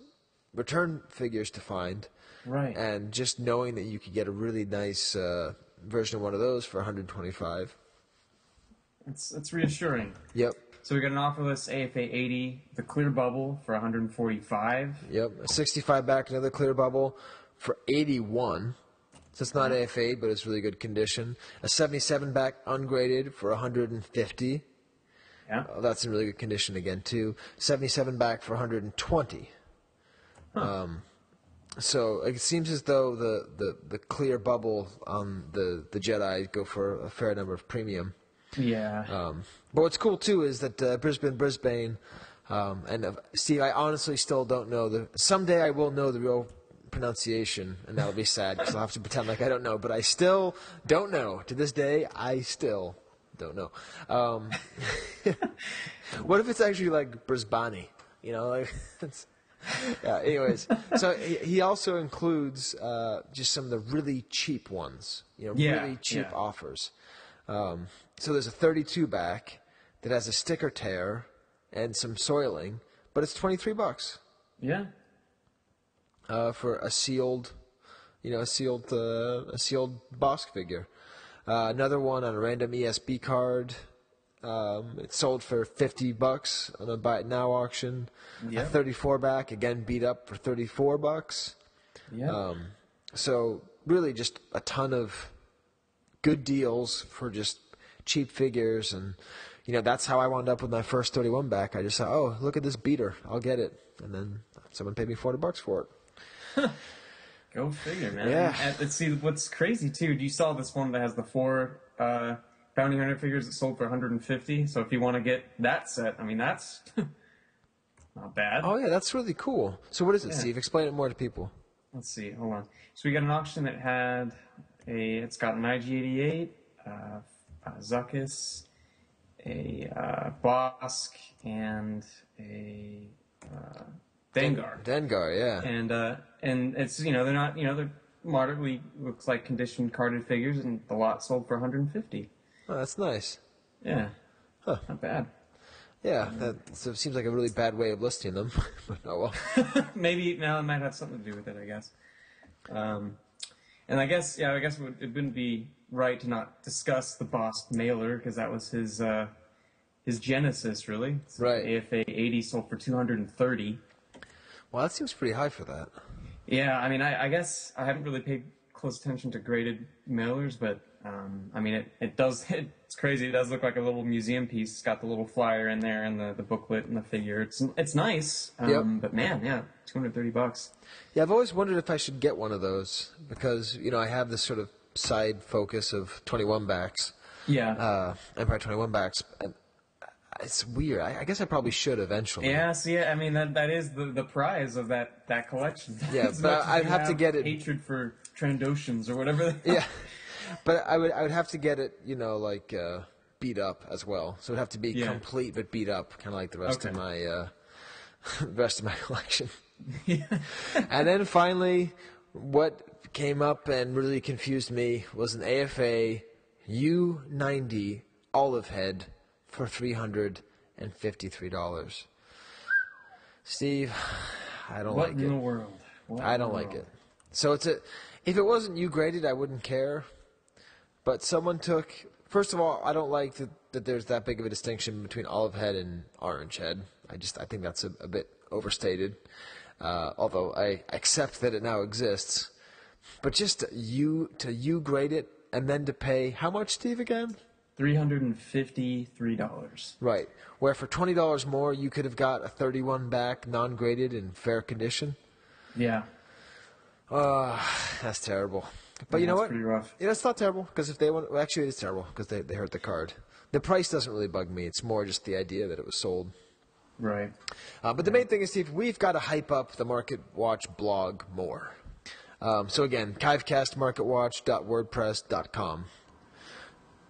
return figures to find. Right. And just knowing that you could get a really nice version of one of those for $125. It's reassuring. Yep. So we got an offer list AFA 80, the clear bubble for 145. Yep. A 65 back, another clear bubble for 81. So it's not AFA, but it's really good condition. A 77 back ungraded for 150. Yeah. That's in really good condition again too. 77 back for 120. So it seems as though the clear bubble on the Jedi go for a fair number of premium. Yeah. But what's cool too is that Brisbane, and Steve, I honestly still don't know someday I will know the real pronunciation, and that'll be sad because I'll have to pretend like I don't know. But I still don't know. To this day, I still don't know. What if it's actually like Brisbane? Yeah. Anyways, so he also includes just some of the really cheap ones. Really cheap offers. So there's a 32 back that has a sticker tear and some soiling, but it's $23. Yeah. For a sealed Bossk figure. Another one on a random ESB card. It sold for $50 on a buy it now auction. Yep. A 34 back, again beat up for $34. Yeah. So really just a ton of good deals for just cheap figures, and that's how I wound up with my first 31 back. I just thought, oh, look at this beater, I'll get it, and then someone paid me $40 for it. Go figure, man. Yeah. And let's see what's crazy too. You saw this one that has the 4 bounty hunter figures that sold for 150. So if you want to get that set, I mean that's not bad. Oh yeah, that's really cool. So what is it, Steve? Explain it more to people. Let's see. Hold on. So we got an auction that had it's got an IG-88, a Zuckus, a Bossk, and a Dengar. Dengar, yeah. And it's they're not they're moderately looks like conditioned carded figures, and the lot sold for 150. Oh, that's nice. Yeah. Huh. Not bad. Yeah, so it seems like a really bad way of listing them. But oh well. Maybe now it might have something to do with it, I guess. And I guess it wouldn't be right to not discuss the Bossk mailer because that was his genesis, really. So right. AFA 80 sold for 230. Well, that seems pretty high for that. Yeah, I mean, I guess I haven't really paid close attention to graded mailers, but I mean, it's crazy. It does look like a little museum piece. It's got the little flyer in there and the booklet and the figure. It's nice. Yep. But man, yeah, $230. Yeah, I've always wondered if I should get one of those because I have this sort of side focus of 21 backs. Yeah. Empire 21 backs. And it's weird. I guess I probably should eventually. Yeah, see, I mean, that is the prize of that collection. Yeah, but I'd have to get it. Hatred for Trandoshans or whatever. Yeah, but I would have to get it, beat up as well. So it'd have to be complete but beat up, kind of like the rest of my collection. Yeah. And then finally, what came up and really confused me was an AFA U90 olive head for $353. Steve, I don't like it. What in the world? I don't like it. So if it wasn't you graded, I wouldn't care. But someone took. First of all, I don't like that there's that big of a distinction between olive head and orange head. I think that's a bit overstated. although I accept that it now exists. But just to grade it and then to pay how much, Steve, again? $353. Right. Where for $20 more, you could have got a 31 back, non-graded, in fair condition. Yeah. That's terrible. But you know what? Pretty rough. Yeah, it's not terrible because if they want, well, actually, it is terrible because they hurt the card. The price doesn't really bug me. It's more just the idea that it was sold. Right. But the main thing is, Steve, we've got to hype up the Market Watch blog more. So again, kivecastmarketwatch.wordpress.com.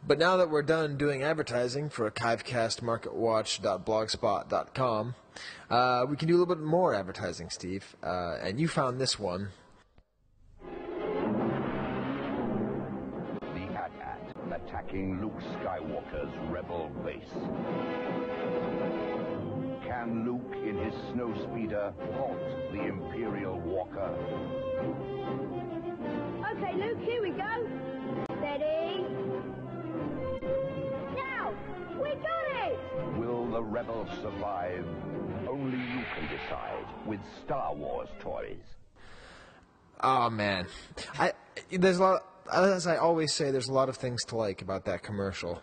But now that we're done doing advertising for kivecastmarketwatch.blogspot.com, we can do a little bit more advertising, Steve. And you found this one. The AT-AT attacking Luke Skywalker's rebel base. Can Luke, in his snowspeeder, halt the Imperial Walker? Okay, Luke, here we go. Steady. Now, we got it! Will the rebels survive? Only you can decide with Star Wars toys. Oh, man. There's a lot, as I always say, there's a lot of things to like about that commercial.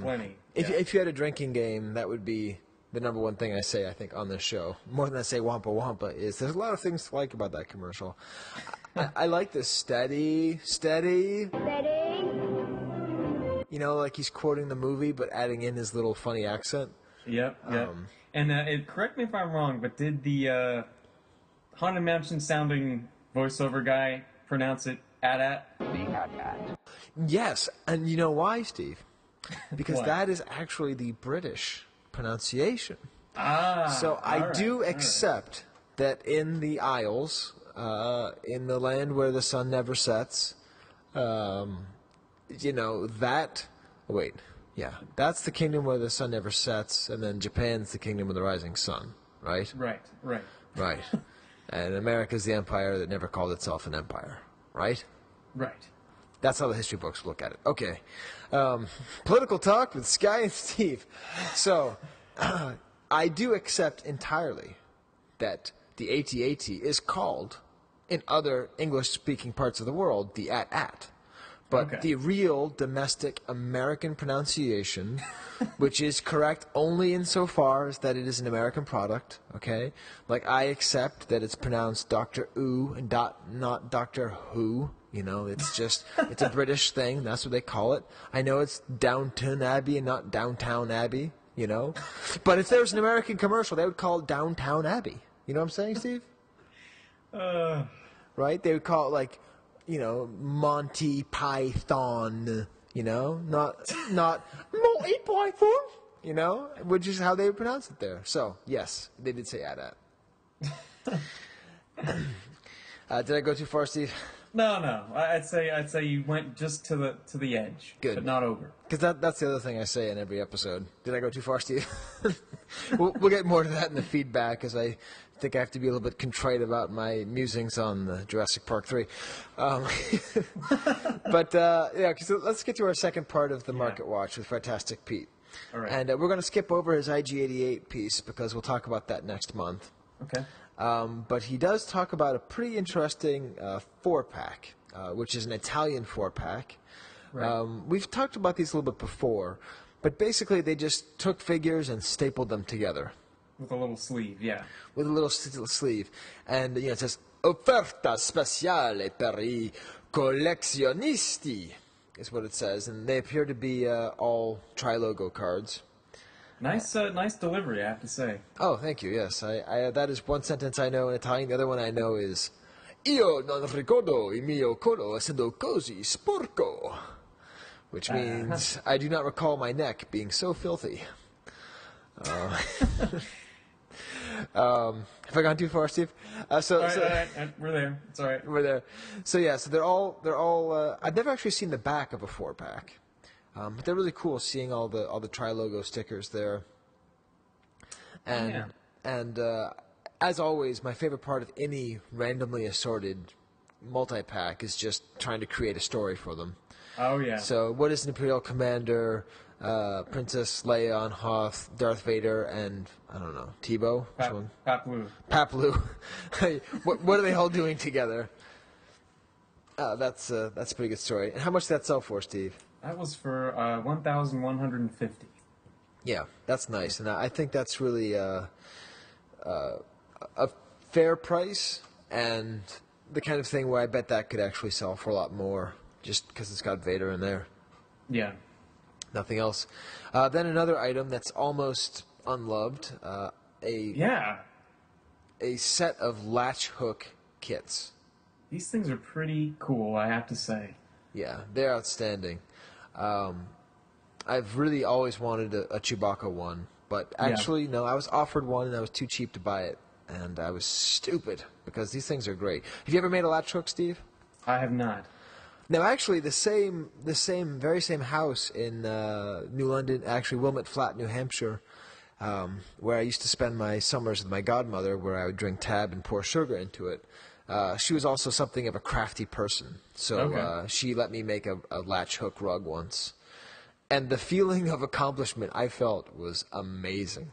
Plenty. If you had a drinking game, that would be the number one thing I say, I think, on this show. More than I say Wampa Wampa is there's a lot of things to like about that commercial. I like this steady. Steady. You know, like he's quoting the movie, but adding in his little funny accent. Yep. And correct me if I'm wrong, but did the Haunted Mansion sounding voiceover guy pronounce it AT-AT? The AT-AT. Yes, and you know why, Steve? Because What? that is actually the British pronunciation. So I all do right, accept that in the Isles, in the land where the sun never sets, you know, that... Wait, yeah. That's the kingdom where the sun never sets, and then Japan's the kingdom of the rising sun, right? Right. And America's the empire that never called itself an empire, right? Right. That's how the history books look at it. Okay. Political talk with Sky and Steve. So, I do accept entirely that the AT-AT is called, in other English-speaking parts of the world, the AT-AT. But the real domestic American pronunciation, which is correct only insofar as that it is an American product, okay? Like, I accept that it's pronounced Dr. Ooh and not Dr. Who. You know, it's just, it's a British thing. That's what they call it. I know it's Downton Abbey and not Downtown Abbey, you know? But if there was an American commercial, they would call it Downtown Abbey. You know what I'm saying, Steve? Right? They would call it, like, you know, Monty Python, you know? Not Monty Python, you know? Which is how they would pronounce it there. So, yes, they did say AT-AT. Did I go too far, Steve? No. I'd say you went just to the edge. Good. But not over. Because that's the other thing I say in every episode. Did I go too far, Steve? we'll get more to that in the feedback, because I think I have to be a little bit contrite about my musings on the Jurassic Park 3. But, so let's get to our second part of the Market Watch with Fantastic Pete. All right. And we're going to skip over his IG-88 piece, because we'll talk about that next month. Okay. But he does talk about a pretty interesting 4-pack, which is an Italian 4-pack. Right. We've talked about these a little bit before, but basically they just took figures and stapled them together. With a little sleeve, yeah. With a little sleeve. And, you know, it says, Offerta speciale per I collezionisti, is what it says. And they appear to be all Tri-Logo cards. Nice delivery, I have to say. Oh, thank you. Yes, I that is one sentence I know in Italian. The other one I know is "Io non ricordo il mio collo essendo così sporco," which means I do not recall my neck being so filthy. Have I gone too far, Steve? All right, we're there. It's all right. We're there. So yeah, so they're all. I've never actually seen the back of a 4-pack. But they're really cool seeing all the Tri-Logo stickers there. And as always, my favorite part of any randomly assorted multi-pack is just trying to create a story for them. Oh, yeah. So what is an Imperial Commander, Princess Leia on Hoth, Darth Vader, and, I don't know, Tebow? Paplu. Paplu. what are they all doing together? That's a pretty good story. And how much did that sell for, Steve? That was for 1,150. Yeah, that's nice. And I think that's really a fair price, and the kind of thing where I bet that could actually sell for a lot more, just because it's got Vader in there. Yeah. Nothing else. Then another item that's almost unloved, a set of latch hook kits. These things are pretty cool, I have to say. Yeah, they're outstanding. I've really always wanted a Chewbacca one, but actually, no, I was offered one and I was too cheap to buy it, and I was stupid, because these things are great. Have you ever made a latch hook, Steve? I have not. Now, actually, the very same house in New London, actually Wilmot Flat, New Hampshire, where I used to spend my summers with my godmother, where I would drink tab and pour sugar into it. She was also something of a crafty person, so she let me make a latch hook rug once. And the feeling of accomplishment I felt was amazing.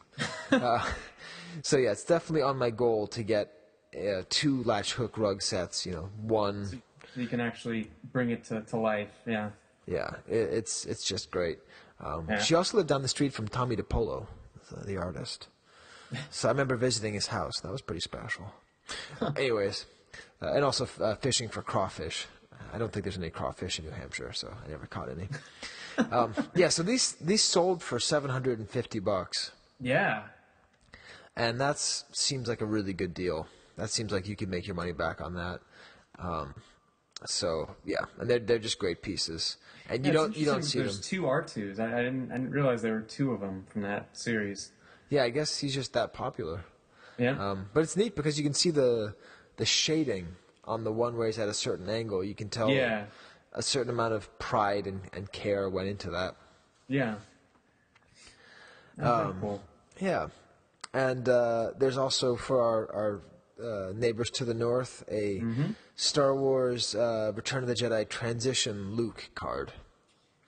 So yeah, it's definitely on my goal to get 2 latch hook rug sets, one... So you can actually bring it to life, yeah. Yeah, it's just great. She also lived down the street from Tommy DiPolo, the artist. So I remember visiting his house. That was pretty special. Anyways, and also fishing for crawfish. I don't think there's any crawfish in New Hampshire, so I never caught any. So these sold for $750. Yeah. And that seems like a really good deal. That seems like you could make your money back on that. So yeah, and they're just great pieces, and you don't see them. There's 2 R2s. I didn't realize there were 2 of them from that series. Yeah, I guess he's just that popular. Yeah. But it's neat because you can see the shading on the one where he's at a certain angle. You can tell a certain amount of pride and care went into that. Yeah. Cool. Yeah, and there's also for our neighbors to the north, a Star Wars Return of the Jedi transition Luke card.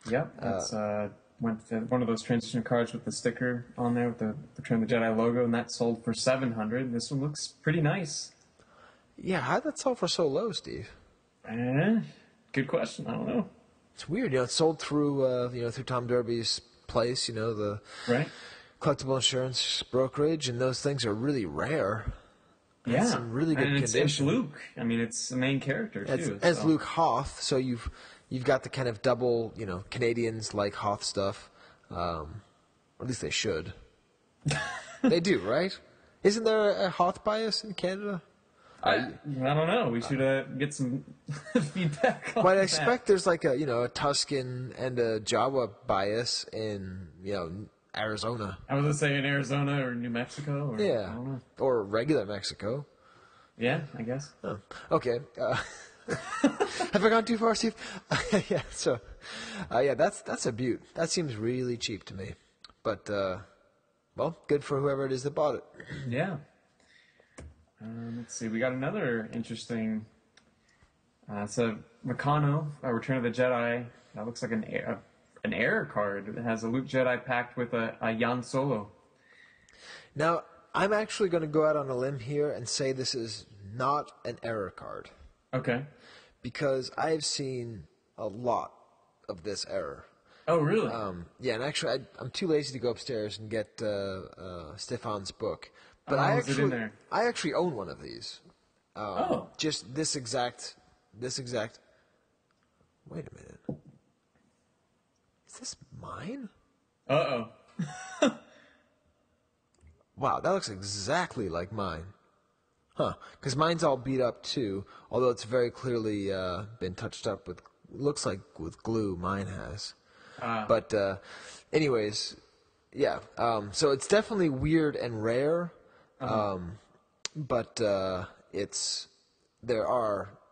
Yep, that's one of those transition cards with the sticker on there with the Return of the Jedi logo, and that sold for $700. This one looks pretty nice. Yeah, how'd that sell for so low, Steve? Good question. I don't know. It's weird. It sold through through Tom Derby's place. The collectible insurance brokerage, and those things are really rare. Yeah, some really good condition. It's Luke. I mean, it's the main character too. As Luke Hoth, so you've got the kind of double, Canadians like Hoth stuff. Or at least they should. They do, right? Isn't there a Hoth bias in Canada? I don't know. We should get some feedback on But I expect there's like a Tuscan and a Jawa bias in Arizona. I was going to say in Arizona or New Mexico. Or, yeah. I don't know. Or regular Mexico. Yeah, I guess. Oh, okay. Have I gone too far, Steve? Yeah. So, that's a beaut. That seems really cheap to me. But, good for whoever it is that bought it. Yeah. Let's see. We got another interesting. It's a Meccano, Return of the Jedi. That looks like an error card. It has a Luke Jedi packed with a Yan Solo. Now, I'm actually going to go out on a limb here and say this is not an error card. Okay. Because I've seen a lot of this error. Oh, really? Yeah, and actually, I'm too lazy to go upstairs and get Stefan's book. But is it in there? I actually own one of these. Just this exact. Wait a minute. Is this mine? Uh-oh. Wow, that looks exactly like mine. Huh. Because mine's all beat up too, although it's very clearly been touched up with, looks like with glue, mine has. But anyways, yeah. So it's definitely weird and rare, but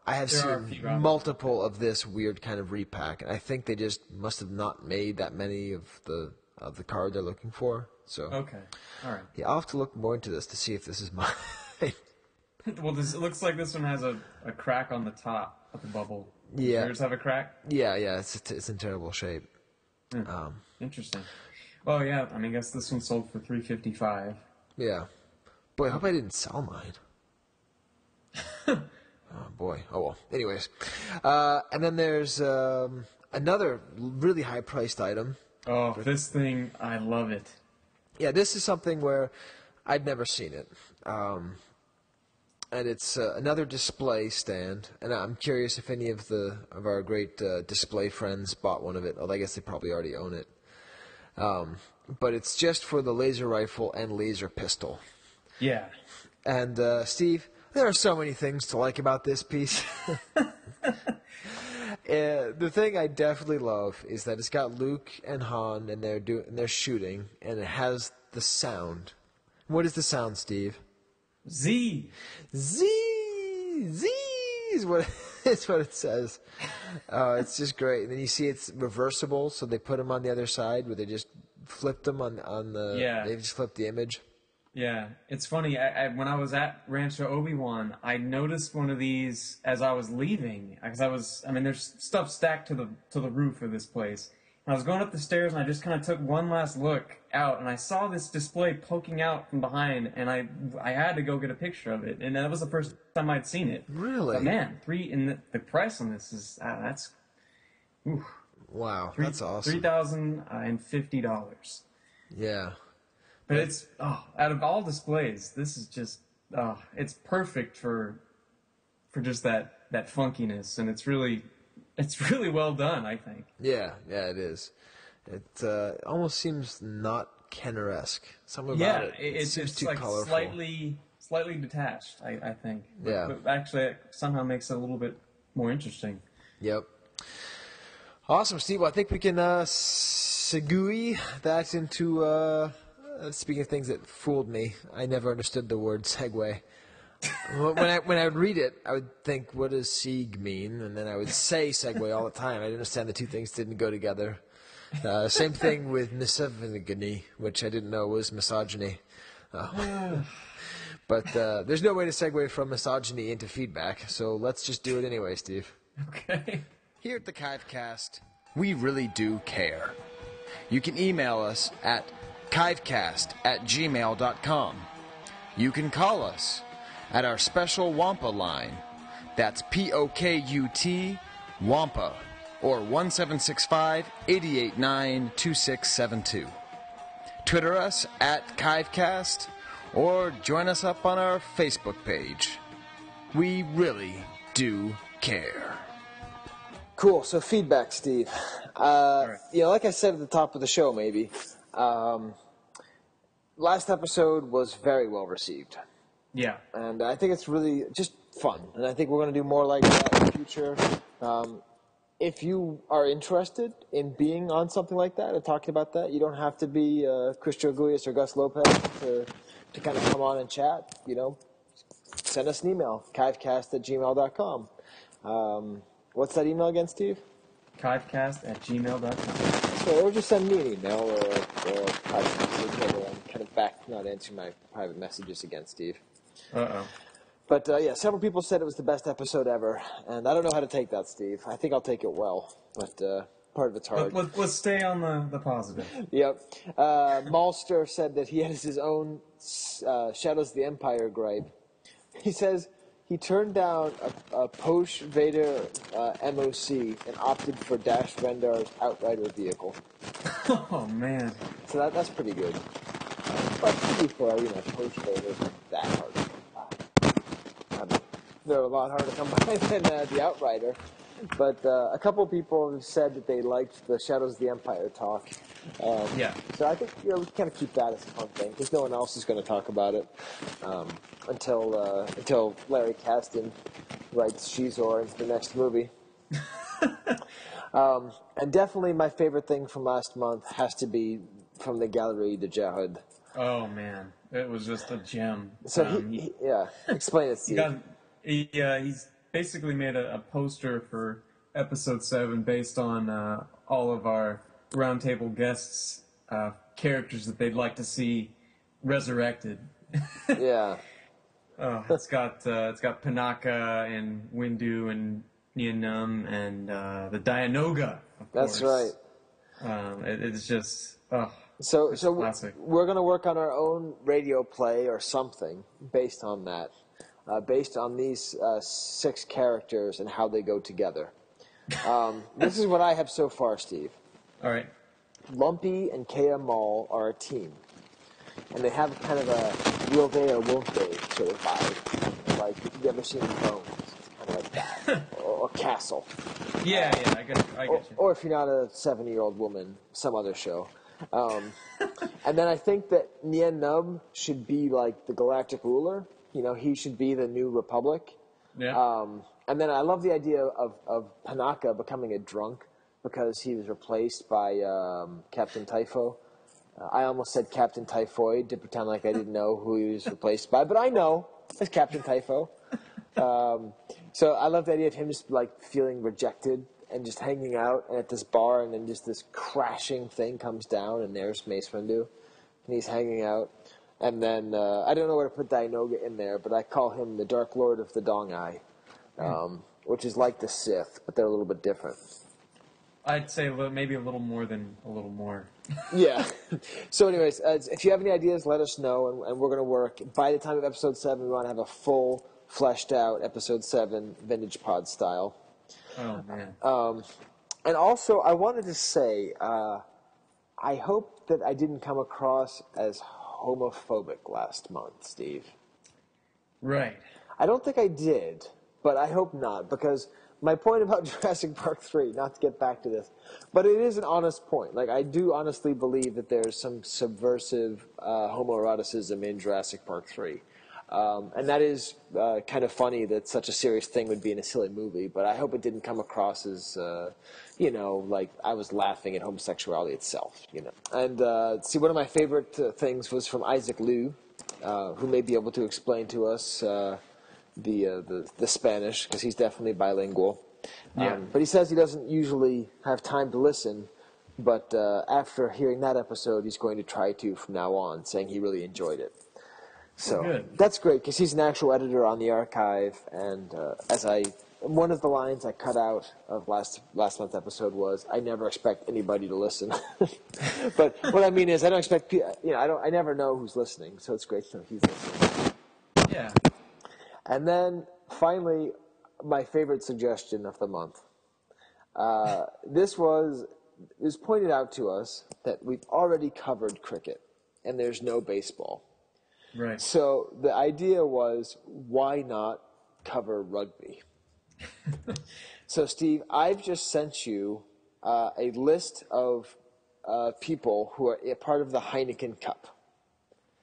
I have seen multiple of this weird kind of repack, and I think they just must have not made that many of the card they're looking for. So okay, all right. Yeah, I'll have to look more into this to see if this is mine. Well, it looks like this one has a crack on the top of the bubble. Yeah. Does yours have a crack? Yeah, it's in terrible shape. Interesting. Oh yeah, I mean, I guess this one sold for $3.55. Yeah. Boy, I hope I didn't sell mine. Oh boy. Oh well. Anyways, and then there's another really high-priced item. Oh, this thing, I love it. Yeah, this is something where I'd never seen it. And it's another display stand, and I'm curious if any of our great display friends bought one of it. Although I guess they probably already own it. But it's just for the laser rifle and laser pistol. Yeah. And Steve, there are so many things to like about this piece. The thing I definitely love is that it's got Luke and Han, and they're shooting, and it has the sound. What is the sound, Steve? Z is what it says. It's just great. And then you see it's reversible, so they put them on the other side where they just flipped them on the. Yeah. They just flipped the image. Yeah, it's funny. When I was at Rancho Obi-Wan, I noticed one of these as I was leaving, because there's stuff stacked to the roof of this place. And I was going up the stairs, and I just kind of took one last look out, and I saw this display poking out from behind, and I had to go get a picture of it, and that was the first time I'd seen it. Really? But man, the price on this is that's. Oof. Wow, that's awesome. $3,050. Yeah. But it's out of all displays, this is just it's perfect for just that funkiness, and it's really well done, I think. Yeah, it is. It almost seems not Kenner-esque. Something about it seems too like colorful. Slightly detached, I think. Yeah. But actually, it somehow makes it a little bit more interesting. Yep. Awesome, Steve. Well, I think we can segue that into. Speaking of things that fooled me, I never understood the word segue. When I would read it, I would think, what does "sieg" mean? And then I would say segue all the time. I didn't understand the two things didn't go together. Same thing with misogyny, which I didn't know was misogyny. But there's no way to segue from misogyny into feedback, so let's just do it anyway, Steve. Okay. Here at the Kivecast, we really do care. You can email us at kivecast@gmail.com. You can call us at our special Wampa line. That's POKUT Wampa, or 1765-889-2672. Twitter us at Kivecast, or join us up on our Facebook page. We really do care. Cool. So feedback, Steve. Like I said at the top of the show, maybe. Last episode was very well received. Yeah. And I think it's really just fun. And I think we're going to do more like that in the future. If you are interested in being on something like that or talking about that, you don't have to be Chris Georgoulias or Gus Lopez to kind of come on and chat. Send us an email, kivecast@gmail.com. What's that email again, Steve? Kivecast@gmail.com. Or just send me an email or I'm kind of back not answering my private messages again, Steve. Uh-oh. But, several people said it was the best episode ever, and I don't know how to take that, Steve. I think I'll take it well, but part of it's hard. Let's stay on the positive. Yep. Malster said that he has his own Shadows of the Empire gripe. He says he turned down a Porsche Vader MOC and opted for Dash Rendar's Outrider vehicle. Oh, man. So that's pretty good. But to be fair, Porsche Vader isn't that hard to come by. They're a lot harder to come by than the Outrider. But a couple people have said that they liked the Shadows of the Empire talk. Yeah. So I think we can kind of keep that as a fun thing because no one else is going to talk about it until Larry Kasdan writes Shizor into the next movie. And definitely my favorite thing from last month has to be from the Galerie de Jahud. Oh, man. It was just a gem. So explain it, Steve. He's basically made a poster for episode 7 based on all of our roundtable guests' characters that they'd like to see resurrected. Yeah. Oh, it's got Panaka and Windu and Nien and the Dianoga, of That's course. right. It's just So classic. we're going to work on our own radio play or something based on that, based on these 6 characters and how they go together. This is what I have so far, Steve. All right. Lumpy and Kea Mall are a team, and they have kind of a will they or won't they sort of vibe. Like, you ever seen Bones? Kind of like that. or Castle. Yeah, I get you. Or if you're not a 70-year-old woman, some other show. And then I think that Nien Nunb should be like the galactic ruler. You know, he should be the new republic. Yeah. And then I love the idea of Panaka becoming a drunk because he was replaced by Captain Typho. I almost said Captain Typhoid to pretend like I didn't know who he was replaced by, but I know it's Captain Typho. So I love the idea of him just like feeling rejected and just hanging out at this bar, and then just this crashing thing comes down, and there's Mace Windu, and he's hanging out. And then I don't know where to put Dianoga in there, but I call him the Dark Lord of the Dong Ai, which is like the Sith, but they're a little bit different. I'd say maybe a little more than a little more. Yeah. So anyways, if you have any ideas, let us know, and we're going to work. By the time of Episode 7, we want to have a full, fleshed-out Episode 7 Vintage Pod style. Oh, man. And also, I wanted to say, I hope that I didn't come across as homophobic last month, Steve. Right. I don't think I did, but I hope not, because my point about Jurassic Park 3, not to get back to this, but it is an honest point. Like, I do honestly believe that there's some subversive homoeroticism in Jurassic Park 3. And that is kind of funny that such a serious thing would be in a silly movie, but I hope it didn't come across as, like I was laughing at homosexuality itself, And see, one of my favorite things was from Isaac Liu, who may be able to explain to us the Spanish, because he's definitely bilingual. Yeah. But he says he doesn't usually have time to listen, but after hearing that episode, he's going to try to from now on, saying he really enjoyed it. So that's great, because he's an actual editor on the archive, and one of the lines I cut out of last month's episode was, "I never expect anybody to listen." But what I mean is, I don't expect I never know who's listening, so it's great to know he's listening. Yeah. And then finally, my favorite suggestion of the month. It was pointed out to us that we've already covered cricket, and there's no baseball. Right. So the idea was, why not cover rugby? So, Steve, I've just sent you a list of people who are a part of the Heineken Cup.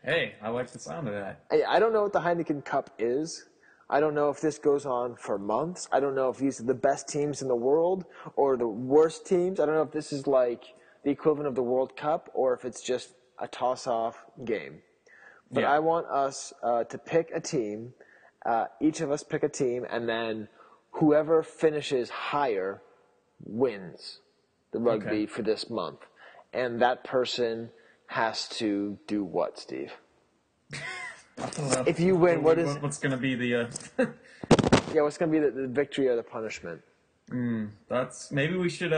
Hey, I like the sound of that. I don't know what the Heineken Cup is. I don't know if this goes on for months. I don't know if these are the best teams in the world or the worst teams. I don't know if this is like the equivalent of the World Cup or if it's just a toss-off game. But I want us to pick a team, each of us pick a team, and then whoever finishes higher wins the rugby for this month. And that person has to do what, Steve? I don't know. If you win, what's going to be the... what's going to be the victory or the punishment? Maybe we should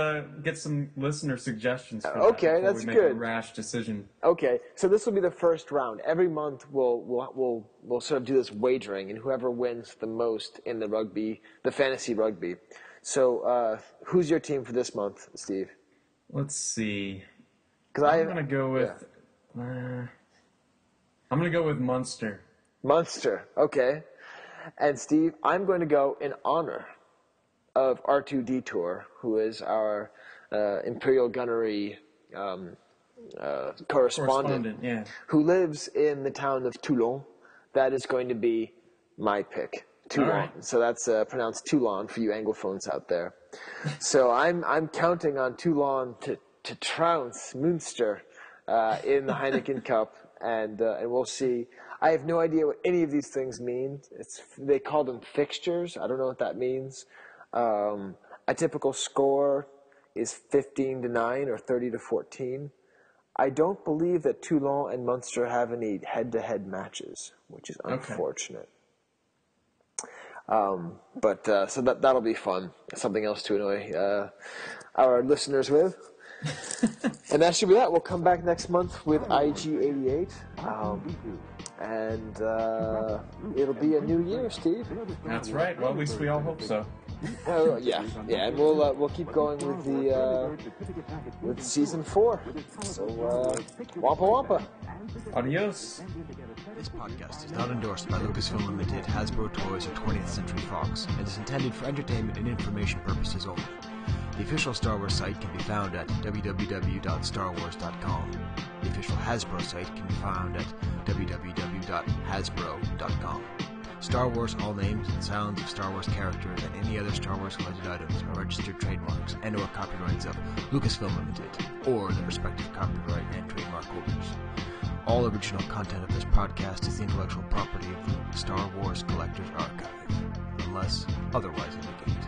get some listener suggestions for okay, that before that's we make good. a rash decision. Okay, so this will be the first round. Every month we'll sort of do this wagering, and whoever wins the most in the fantasy rugby. So who's your team for this month, Steve? Let's see. I'm going to go with. I'm going to go with Munster. Munster, okay. And Steve, I'm going to go in honor of R2D2, who is our Imperial Gunnery correspondent, who lives in the town of Toulon. That is going to be my pick, Toulon. Right. So that's pronounced Toulon for you Anglophones out there. So I'm counting on Toulon to trounce Munster in the Heineken Cup, and we'll see. I have no idea what any of these things mean. They call them fixtures. I don't know what that means. A typical score is 15-9 or 30-14. I don't believe that Toulon and Munster have any head-to-head matches, which is unfortunate. So that'll be fun. Something else to annoy our listeners with. And that should be that. We'll come back next month with IG88. And it'll be a new year, Steve. That's right. Well, at least we all hope so. Yeah, and we'll keep going with season 4. So wampa wampa. Adios. This podcast is not endorsed by Lucasfilm Limited, Hasbro Toys, or 20th Century Fox, and is intended for entertainment and information purposes only. The official Star Wars site can be found at www.starwars.com. The official Hasbro site can be found at www.hasbro.com. Star Wars, all names and sounds of Star Wars characters and any other Star Wars related items are registered trademarks and or copyrights of Lucasfilm Limited or their respective copyright and trademark holders. All original content of this podcast is the intellectual property of the Star Wars Collectors Archive, unless otherwise indicated.